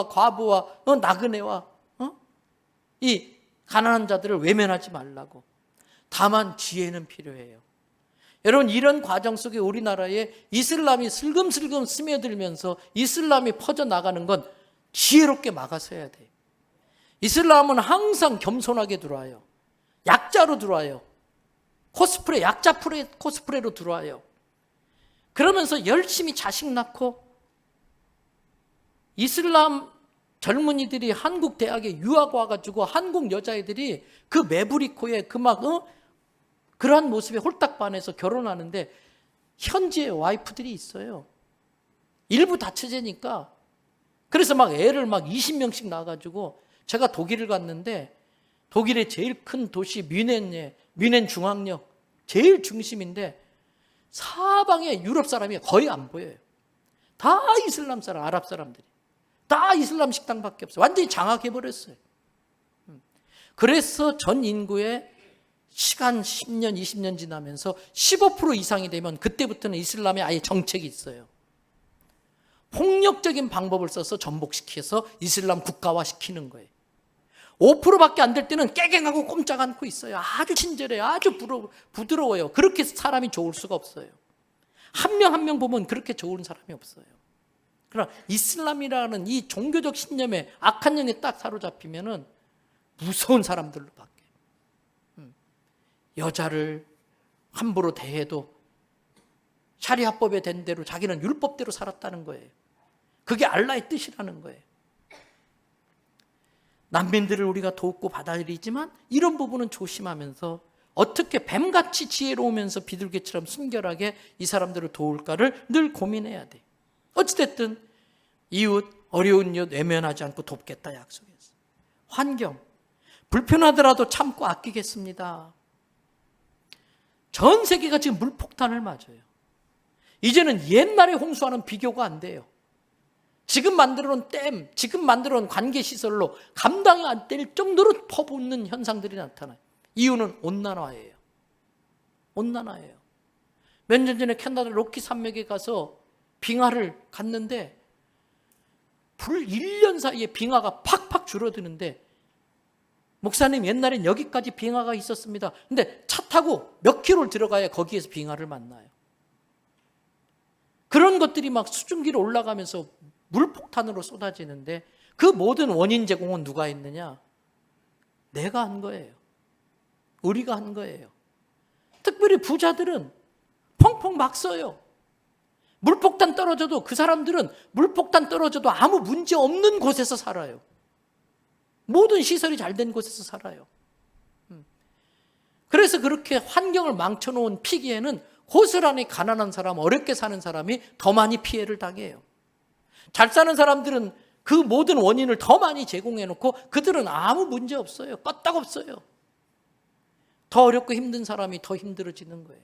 과부와 나그네와 이 가난한 자들을 외면하지 말라고. 다만 지혜는 필요해요. 여러분, 이런 과정 속에 우리나라에 이슬람이 슬금슬금 스며들면서 이슬람이 퍼져나가는 건 지혜롭게 막아서야 돼요. 이슬람은 항상 겸손하게 들어와요. 약자로 들어와요. 약자 코스프레로 들어와요. 그러면서 열심히 자식 낳고 이슬람 젊은이들이 한국 대학에 유학 와가지고 한국 여자애들이 그 매부리코에 그러한 모습에 홀딱 반해서 결혼하는데 현지에 와이프들이 있어요. 일부 다처제니까. 그래서 애를 20명씩 낳아가지고 제가 독일을 갔는데 독일의 제일 큰 도시 뮌헨 중앙역 제일 중심인데 사방에 유럽 사람이 거의 안 보여요. 다 이슬람 사람, 아랍 사람들이. 다 이슬람 식당밖에 없어요. 완전히 장악해버렸어요. 그래서 전 인구의 시간 10년, 20년 지나면서 15% 이상이 되면 그때부터는 이슬람에 아예 정책이 있어요. 폭력적인 방법을 써서 전복시켜서 이슬람 국가화 시키는 거예요. 5%밖에 안 될 때는 깨갱하고 꼼짝 않고 있어요. 아주 친절해요. 아주 부드러워요. 그렇게 사람이 좋을 수가 없어요. 한 명 한 명 보면 그렇게 좋은 사람이 없어요. 그러나 이슬람이라는 이 종교적 신념에 악한 영에 딱 사로잡히면은 무서운 사람들로 바뀌어요. 여자를 함부로 대해도 샤리아법에 된 대로 자기는 율법대로 살았다는 거예요. 그게 알라의 뜻이라는 거예요. 난민들을 우리가 돕고 받아들이지만 이런 부분은 조심하면서 어떻게 뱀같이 지혜로우면서 비둘기처럼 순결하게 이 사람들을 도울까를 늘 고민해야 돼. 어찌됐든 이웃, 어려운 이웃 외면하지 않고 돕겠다 약속했어요. 환경, 불편하더라도 참고 아끼겠습니다. 전 세계가 지금 물폭탄을 맞아요. 이제는 옛날의 홍수와는 비교가 안 돼요. 지금 만들어 놓은 댐, 지금 만들어 놓은 관계시설로 감당이 안 될 정도로 퍼붓는 현상들이 나타나요. 이유는 온난화예요. 온난화예요. 몇 년 전에 캐나다 로키 산맥에 가서 빙하를 갔는데 불 1년 사이에 빙하가 팍팍 줄어드는데, 목사님 옛날엔 여기까지 빙하가 있었습니다. 근데 차 타고 몇 킬로를 들어가야 거기에서 빙하를 만나요. 그런 것들이 막 수증기로 올라가면서 물폭탄으로 쏟아지는데, 그 모든 원인 제공은 누가 했느냐? 내가 한 거예요. 우리가 한 거예요. 특별히 부자들은 펑펑 막 써요. 물폭탄 떨어져도, 그 사람들은 물폭탄 떨어져도 아무 문제 없는 곳에서 살아요. 모든 시설이 잘 된 곳에서 살아요. 그래서 그렇게 환경을 망쳐놓은 피기에는 고스란히 가난한 사람, 어렵게 사는 사람이 더 많이 피해를 당해요. 잘 사는 사람들은 그 모든 원인을 더 많이 제공해놓고 그들은 아무 문제 없어요. 껐다없어요. 더 어렵고 힘든 사람이 더 힘들어지는 거예요.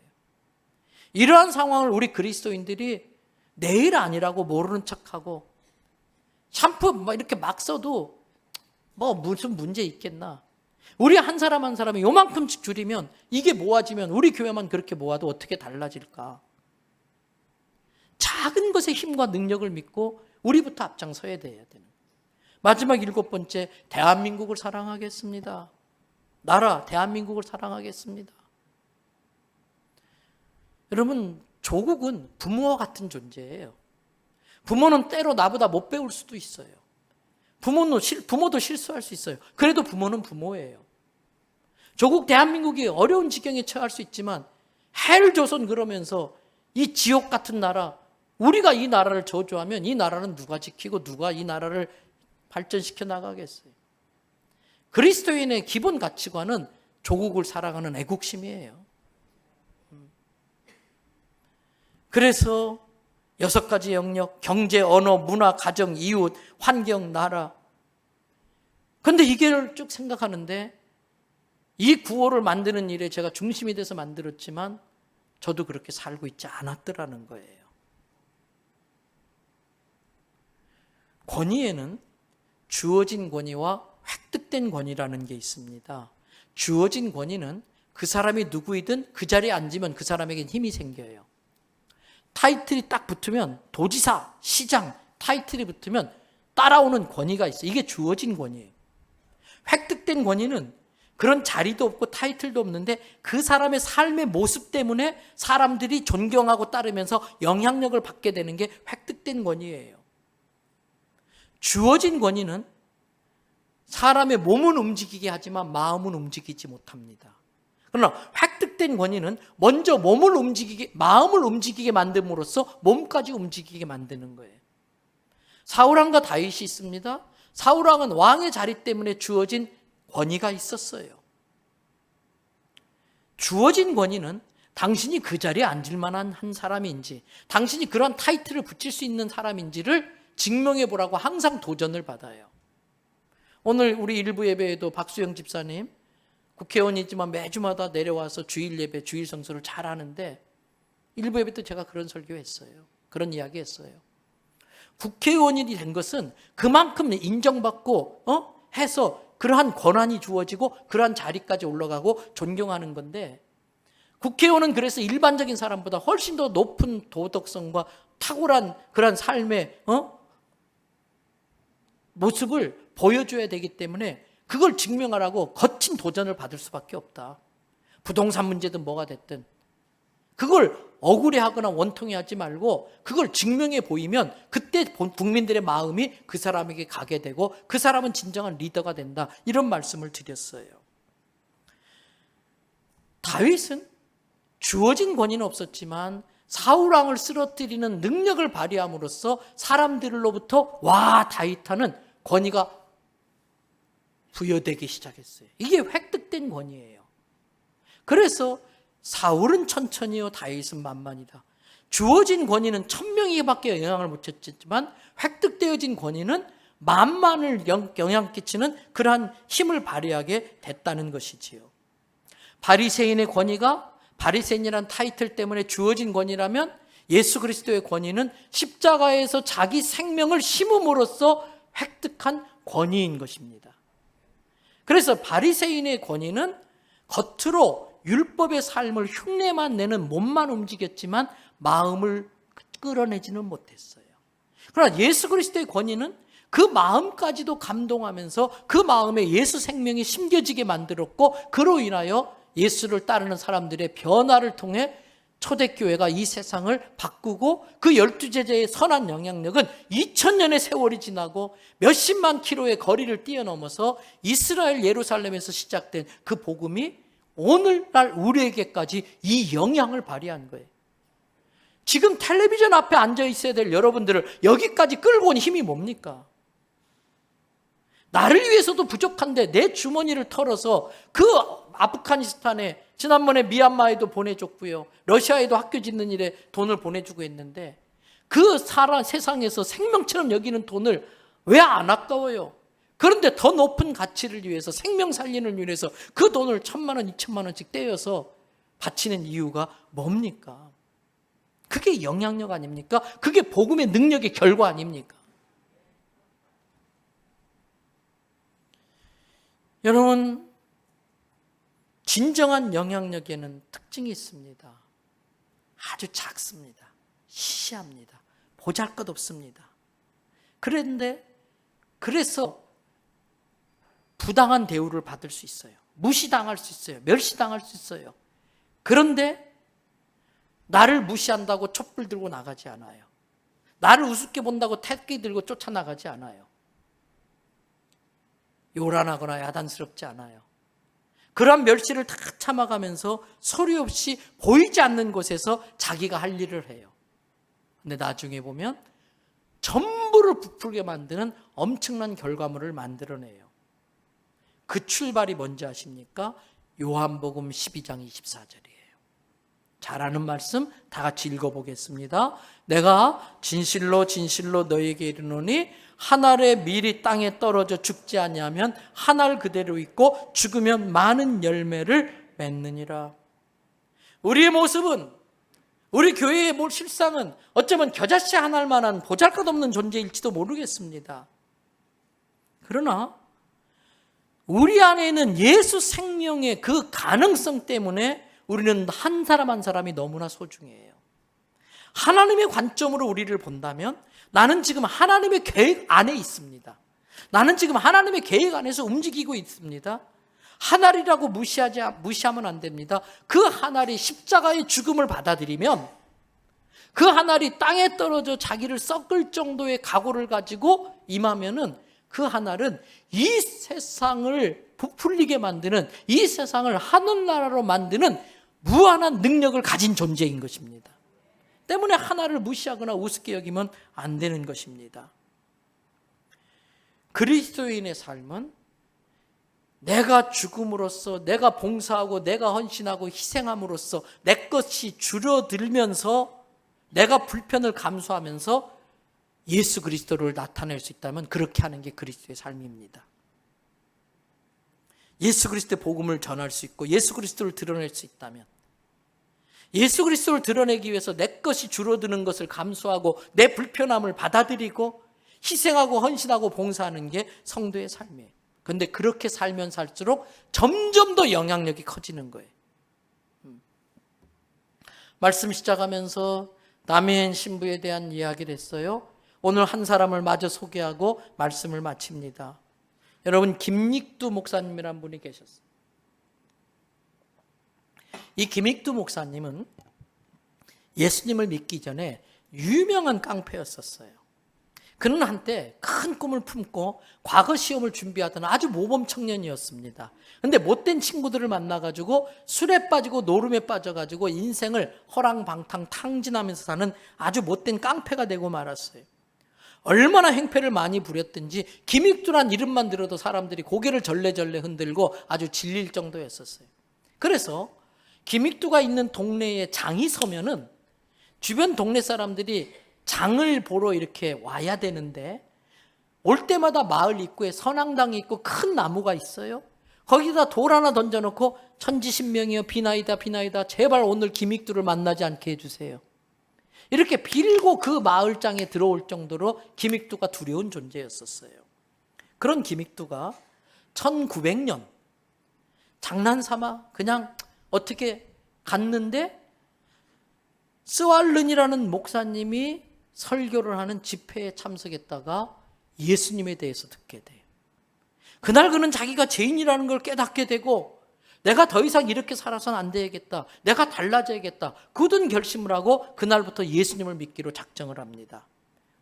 이러한 상황을 우리 그리스도인들이 내일 아니라고 모르는 척하고, 샴푸 이렇게 막 써도 무슨 문제 있겠나. 우리 한 사람 한 사람이 요만큼씩 줄이면, 이게 모아지면 우리 교회만 그렇게 모아도 어떻게 달라질까. 작은 것에 힘과 능력을 믿고 우리부터 앞장서야 돼야 되는. 마지막 7번째, 대한민국을 사랑하겠습니다. 나라 대한민국을 사랑하겠습니다. 여러분, 조국은 부모와 같은 존재예요. 부모는 때로 나보다 못 배울 수도 있어요. 부모도 실수할 수 있어요. 그래도 부모는 부모예요. 조국 대한민국이 어려운 지경에 처할 수 있지만, 헬조선 그러면서 이 지옥 같은 나라, 우리가 이 나라를 저주하면 이 나라는 누가 지키고 누가 이 나라를 발전시켜 나가겠어요. 그리스도인의 기본 가치관은 조국을 사랑하는 애국심이에요. 그래서 6가지 영역, 경제, 언어, 문화, 가정, 이웃, 환경, 나라. 그런데 이게 쭉 생각하는데, 이 구호를 만드는 일에 제가 중심이 돼서 만들었지만 저도 그렇게 살고 있지 않았더라는 거예요. 권위에는 주어진 권위와 획득된 권위라는 게 있습니다. 주어진 권위는 그 사람이 누구이든 그 자리에 앉으면 그 사람에겐 힘이 생겨요. 타이틀이 딱 붙으면, 도지사, 시장 타이틀이 붙으면 따라오는 권위가 있어요. 이게 주어진 권위예요. 획득된 권위는 그런 자리도 없고 타이틀도 없는데 그 사람의 삶의 모습 때문에 사람들이 존경하고 따르면서 영향력을 받게 되는 게 획득된 권위예요. 주어진 권위는 사람의 몸은 움직이게 하지만 마음은 움직이지 못합니다. 그러나 획득된 권위는 먼저 마음을 움직이게 만듦으로써 몸까지 움직이게 만드는 거예요. 사울왕과 다윗이 있습니다. 사울왕은 왕의 자리 때문에 주어진 권위가 있었어요. 주어진 권위는 당신이 그 자리에 앉을 만한 한 사람인지, 당신이 그런 타이틀을 붙일 수 있는 사람인지를 증명해 보라고 항상 도전을 받아요. 오늘 우리 일부 예배에도 박수영 집사님, 국회의원이지만 매주마다 내려와서 주일 예배, 주일 성수를 잘 하는데, 일부 예배 때 제가 그런 설교했어요. 그런 이야기 했어요. 국회의원이 된 것은 그만큼 인정받고 해서 그러한 권한이 주어지고 그러한 자리까지 올라가고 존경하는 건데, 국회의원은 그래서 일반적인 사람보다 훨씬 더 높은 도덕성과 탁월한 그런 삶의 모습을 보여줘야 되기 때문에 그걸 증명하라고 거친 도전을 받을 수밖에 없다. 부동산 문제든 뭐가 됐든 그걸 억울해하거나 원통해하지 말고 그걸 증명해 보이면 그때 국민들의 마음이 그 사람에게 가게 되고 그 사람은 진정한 리더가 된다. 이런 말씀을 드렸어요. 다윗은 주어진 권위는 없었지만 사울왕을 쓰러뜨리는 능력을 발휘함으로써 사람들로부터 와, 다윗하는 권위가 부여되기 시작했어요. 이게 획득된 권위예요. 그래서 사울은 천천히요, 다윗은 만만이다. 주어진 권위는 1000명에게밖에 영향을 못 줬지만 획득되어진 권위는 만만을 영향 끼치는 그러한 힘을 발휘하게 됐다는 것이지요. 바리새인의 권위가 바리새인이라는 타이틀 때문에 주어진 권위라면 예수 그리스도의 권위는 십자가에서 자기 생명을 심음으로써 획득한 권위인 것입니다. 그래서 바리새인의 권위는 겉으로 율법의 삶을 흉내만 내는 몸만 움직였지만 마음을 끌어내지는 못했어요. 그러나 예수 그리스도의 권위는 그 마음까지도 감동하면서 그 마음에 예수 생명이 심겨지게 만들었고, 그로 인하여 예수를 따르는 사람들의 변화를 통해 초대교회가 이 세상을 바꾸고, 그 12제자의 선한 영향력은 2000년의 세월이 지나고 몇십만 킬로의 거리를 뛰어넘어서 이스라엘 예루살렘에서 시작된 그 복음이 오늘날 우리에게까지 이 영향을 발휘한 거예요. 지금 텔레비전 앞에 앉아 있어야 될 여러분들을 여기까지 끌고 온 힘이 뭡니까? 나를 위해서도 부족한데 내 주머니를 털어서 그 아프가니스탄에, 지난번에 미얀마에도 보내줬고요, 러시아에도 학교 짓는 일에 돈을 보내주고 했는데, 그 세상에서 생명처럼 여기는 돈을 왜 안 아까워요? 그런데 더 높은 가치를 위해서, 생명 살리는 위해서 그 돈을 1000만 원, 2000만 원씩 떼어서 바치는 이유가 뭡니까? 그게 영향력 아닙니까? 그게 복음의 능력의 결과 아닙니까? 여러분, 진정한 영향력에는 특징이 있습니다. 아주 작습니다. 시시합니다. 보잘것없습니다. 그래서 부당한 대우를 받을 수 있어요. 무시당할 수 있어요. 멸시당할 수 있어요. 그런데 나를 무시한다고 촛불 들고 나가지 않아요. 나를 우습게 본다고 태극기 들고 쫓아나가지 않아요. 요란하거나 야단스럽지 않아요. 그러한 멸시를 다 참아가면서 소리 없이 보이지 않는 곳에서 자기가 할 일을 해요. 근데 나중에 보면 전부를 부풀게 만드는 엄청난 결과물을 만들어내요. 그 출발이 뭔지 아십니까? 요한복음 12장 24절이에요. 잘 아는 말씀 다 같이 읽어보겠습니다. 내가 진실로 진실로 너에게 이르노니 한 알의 밀이 땅에 떨어져 죽지 아니하면 한 알 그대로 있고 죽으면 많은 열매를 맺느니라. 우리의 모습은, 우리 교회의 실상은 어쩌면 겨자씨 한 알만한 보잘것없는 존재일지도 모르겠습니다. 그러나 우리 안에 있는 예수 생명의 그 가능성 때문에 우리는 한 사람 한 사람이 너무나 소중해요. 하나님의 관점으로 우리를 본다면 나는 지금 하나님의 계획 안에 있습니다. 나는 지금 하나님의 계획 안에서 움직이고 있습니다. 한 알이라고 무시하면 안 됩니다. 그 한 알이 십자가의 죽음을 받아들이면, 그 한 알이 땅에 떨어져 자기를 썩을 정도의 각오를 가지고 임하면은, 그 한 알은 이 세상을 부풀리게 만드는, 이 세상을 하늘나라로 만드는 무한한 능력을 가진 존재인 것입니다. 때문에 하나를 무시하거나 우습게 여기면 안 되는 것입니다. 그리스도인의 삶은 내가 죽음으로써, 내가 봉사하고 내가 헌신하고 희생함으로써 내 것이 줄어들면서, 내가 불편을 감수하면서 예수 그리스도를 나타낼 수 있다면 그렇게 하는 게 그리스도의 삶입니다. 예수 그리스도의 복음을 전할 수 있고 예수 그리스도를 드러낼 수 있다면, 예수 그리스도를 드러내기 위해서 내 것이 줄어드는 것을 감수하고 내 불편함을 받아들이고 희생하고 헌신하고 봉사하는 게 성도의 삶이에요. 그런데 그렇게 살면 살수록 점점 더 영향력이 커지는 거예요. 말씀 시작하면서 남해인 신부에 대한 이야기를 했어요. 오늘 한 사람을 마저 소개하고 말씀을 마칩니다. 여러분, 김익두 목사님이라는 분이 계셨어요. 이 김익두 목사님은 예수님을 믿기 전에 유명한 깡패였었어요. 그는 한때 큰 꿈을 품고 과거 시험을 준비하던 아주 모범 청년이었습니다. 그런데 못된 친구들을 만나가지고 술에 빠지고 노름에 빠져가지고 인생을 허랑방탕 탕진하면서 사는 아주 못된 깡패가 되고 말았어요. 얼마나 행패를 많이 부렸든지 김익두란 이름만 들어도 사람들이 고개를 절레절레 흔들고 아주 질릴 정도였었어요. 그래서 김익두가 있는 동네에 장이 서면은 주변 동네 사람들이 장을 보러 이렇게 와야 되는데, 올 때마다 마을 입구에 선앙당이 있고 큰 나무가 있어요. 거기다 돌 하나 던져놓고 천지신명이여 비나이다 비나이다, 제발 오늘 김익두를 만나지 않게 해주세요. 이렇게 빌고 그 마을장에 들어올 정도로 김익두가 두려운 존재였었어요. 그런 김익두가 1900년 장난삼아 그냥 어떻게 갔는데 스왈른이라는 목사님이 설교를 하는 집회에 참석했다가 예수님에 대해서 듣게 돼요. 그날 그는 자기가 죄인이라는 걸 깨닫게 되고 내가 더 이상 이렇게 살아서는 안 되겠다. 내가 달라져야겠다. 굳은 결심을 하고 그날부터 예수님을 믿기로 작정을 합니다.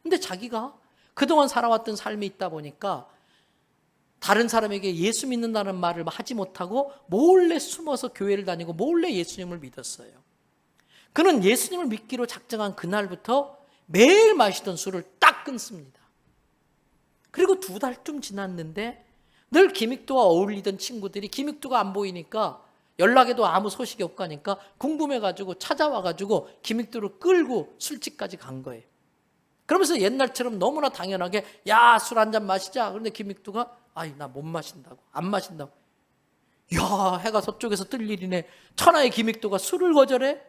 근데 자기가 그동안 살아왔던 삶이 있다 보니까 다른 사람에게 예수 믿는다는 말을 하지 못하고 몰래 숨어서 교회를 다니고 몰래 예수님을 믿었어요. 그는 예수님을 믿기로 작정한 그날부터 매일 마시던 술을 딱 끊습니다. 그리고 2달쯤 지났는데 늘 김익두와 어울리던 친구들이 김익두가 안 보이니까 연락에도 아무 소식이 없고 하니까 궁금해가지고 찾아와가지고 김익두를 끌고 술집까지 간 거예요. 그러면서 옛날처럼 너무나 당연하게 야, 술 한잔 마시자. 그런데 김익두가 아이 나 못 마신다고. 안 마신다고. 야, 해가 서쪽에서 뜰 일이네. 천하의 김익두가 술을 거절해?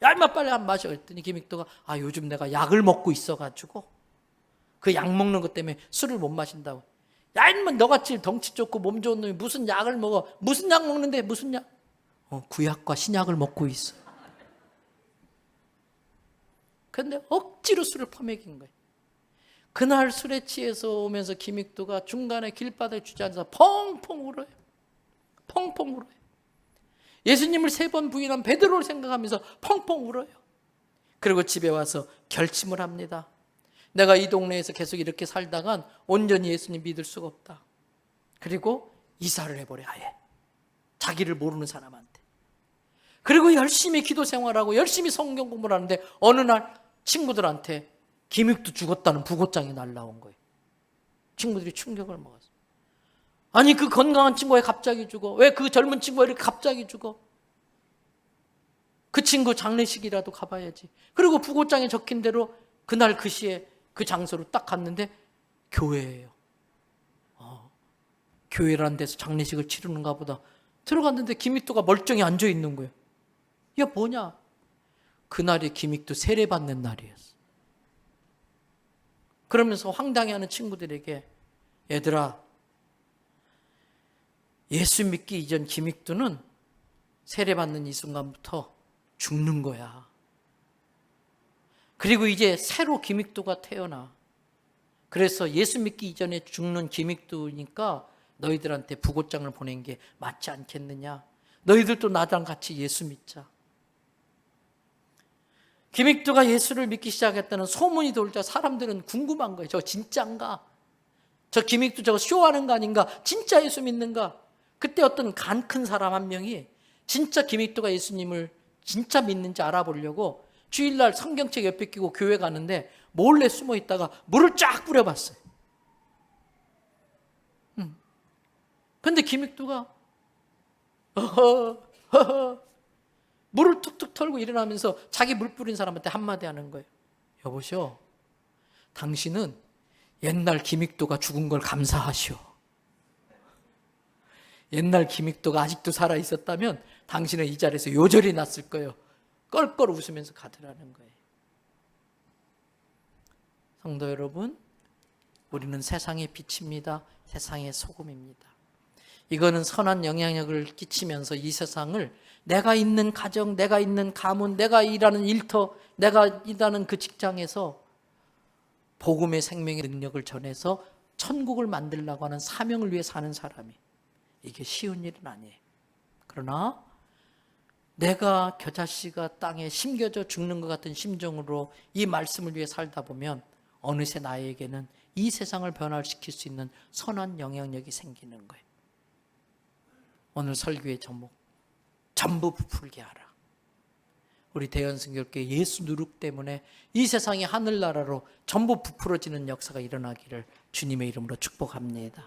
야, 임마 빨리 안 마셔. 그랬더니 김익두가 아, 요즘 내가 약을 먹고 있어가지고 그 약 먹는 것 때문에 술을 못 마신다고. 야, 임마 너같이 덩치 좋고 몸 좋은 놈이 무슨 약을 먹어. 무슨 약 먹는데 무슨 약? 구약과 신약을 먹고 있어. 그런데 억지로 술을 퍼먹인 거예요. 그날 술에 취해서 오면서 김익두가 중간에 길바닥에 주저앉아서 펑펑 울어요. 펑펑 울어요. 예수님을 3번 부인한 베드로를 생각하면서 펑펑 울어요. 그리고 집에 와서 결심을 합니다. 내가 이 동네에서 계속 이렇게 살다간 온전히 예수님 믿을 수가 없다. 그리고 이사를 해버려 아예. 자기를 모르는 사람한테. 그리고 열심히 기도 생활하고 열심히 성경 공부를 하는데 어느 날 친구들한테 김익두 죽었다는 부고장이 날라온 거예요. 친구들이 충격을 먹었어요. 아니 그 건강한 친구가 왜 갑자기 죽어? 왜 그 젊은 친구가 이렇게 갑자기 죽어? 그 친구 장례식이라도 가봐야지. 그리고 부고장에 적힌 대로 그날 그 시에 그 장소로 딱 갔는데 교회예요. 교회라는 데서 장례식을 치르는가 보다. 들어갔는데 김익두가 멀쩡히 앉아 있는 거예요. 야 뭐냐? 그날이 김익두 세례받는 날이었어. 그러면서 황당해하는 친구들에게 얘들아 예수 믿기 이전 김익두는 세례받는 이 순간부터 죽는 거야. 그리고 이제 새로 김익두가 태어나. 그래서 예수 믿기 이전에 죽는 김익두니까 너희들한테 부고장을 보낸 게 맞지 않겠느냐. 너희들도 나랑 같이 예수 믿자. 김익두가 예수를 믿기 시작했다는 소문이 돌자 사람들은 궁금한 거예요. 저 진짜인가? 저 김익두 저거 쇼하는 거 아닌가? 진짜 예수 믿는가? 그때 어떤 간 큰 사람 한 명이 진짜 김익두가 예수님을 진짜 믿는지 알아보려고 주일날 성경책 옆에 끼고 교회 가는데 몰래 숨어 있다가 물을 쫙 뿌려봤어요. 근데 김익두가 물을 툭툭 털고 일어나면서 자기 물 뿌린 사람한테 한마디 하는 거예요. 여보시오, 당신은 옛날 김익두가 죽은 걸 감사하시오. 옛날 김익두가 아직도 살아있었다면 당신은 이 자리에서 요절이 났을 거예요. 껄껄 웃으면서 가더라는 거예요. 성도 여러분, 우리는 세상의 빛입니다. 세상의 소금입니다. 이거는 선한 영향력을 끼치면서 이 세상을 내가 있는 가정, 내가 있는 가문, 내가 일하는 일터, 내가 일하는 그 직장에서 복음의 생명의 능력을 전해서 천국을 만들려고 하는 사명을 위해 사는 사람이 이게 쉬운 일은 아니에요. 그러나 내가 겨자씨가 땅에 심겨져 죽는 것 같은 심정으로 이 말씀을 위해 살다 보면 어느새 나에게는 이 세상을 변화시킬 수 있는 선한 영향력이 생기는 거예요. 오늘 설교의 제목, 전부 부풀게 하라. 우리 대연성결교회 예수 누룩 때문에 이 세상이 하늘나라로 전부 부풀어지는 역사가 일어나기를 주님의 이름으로 축복합니다.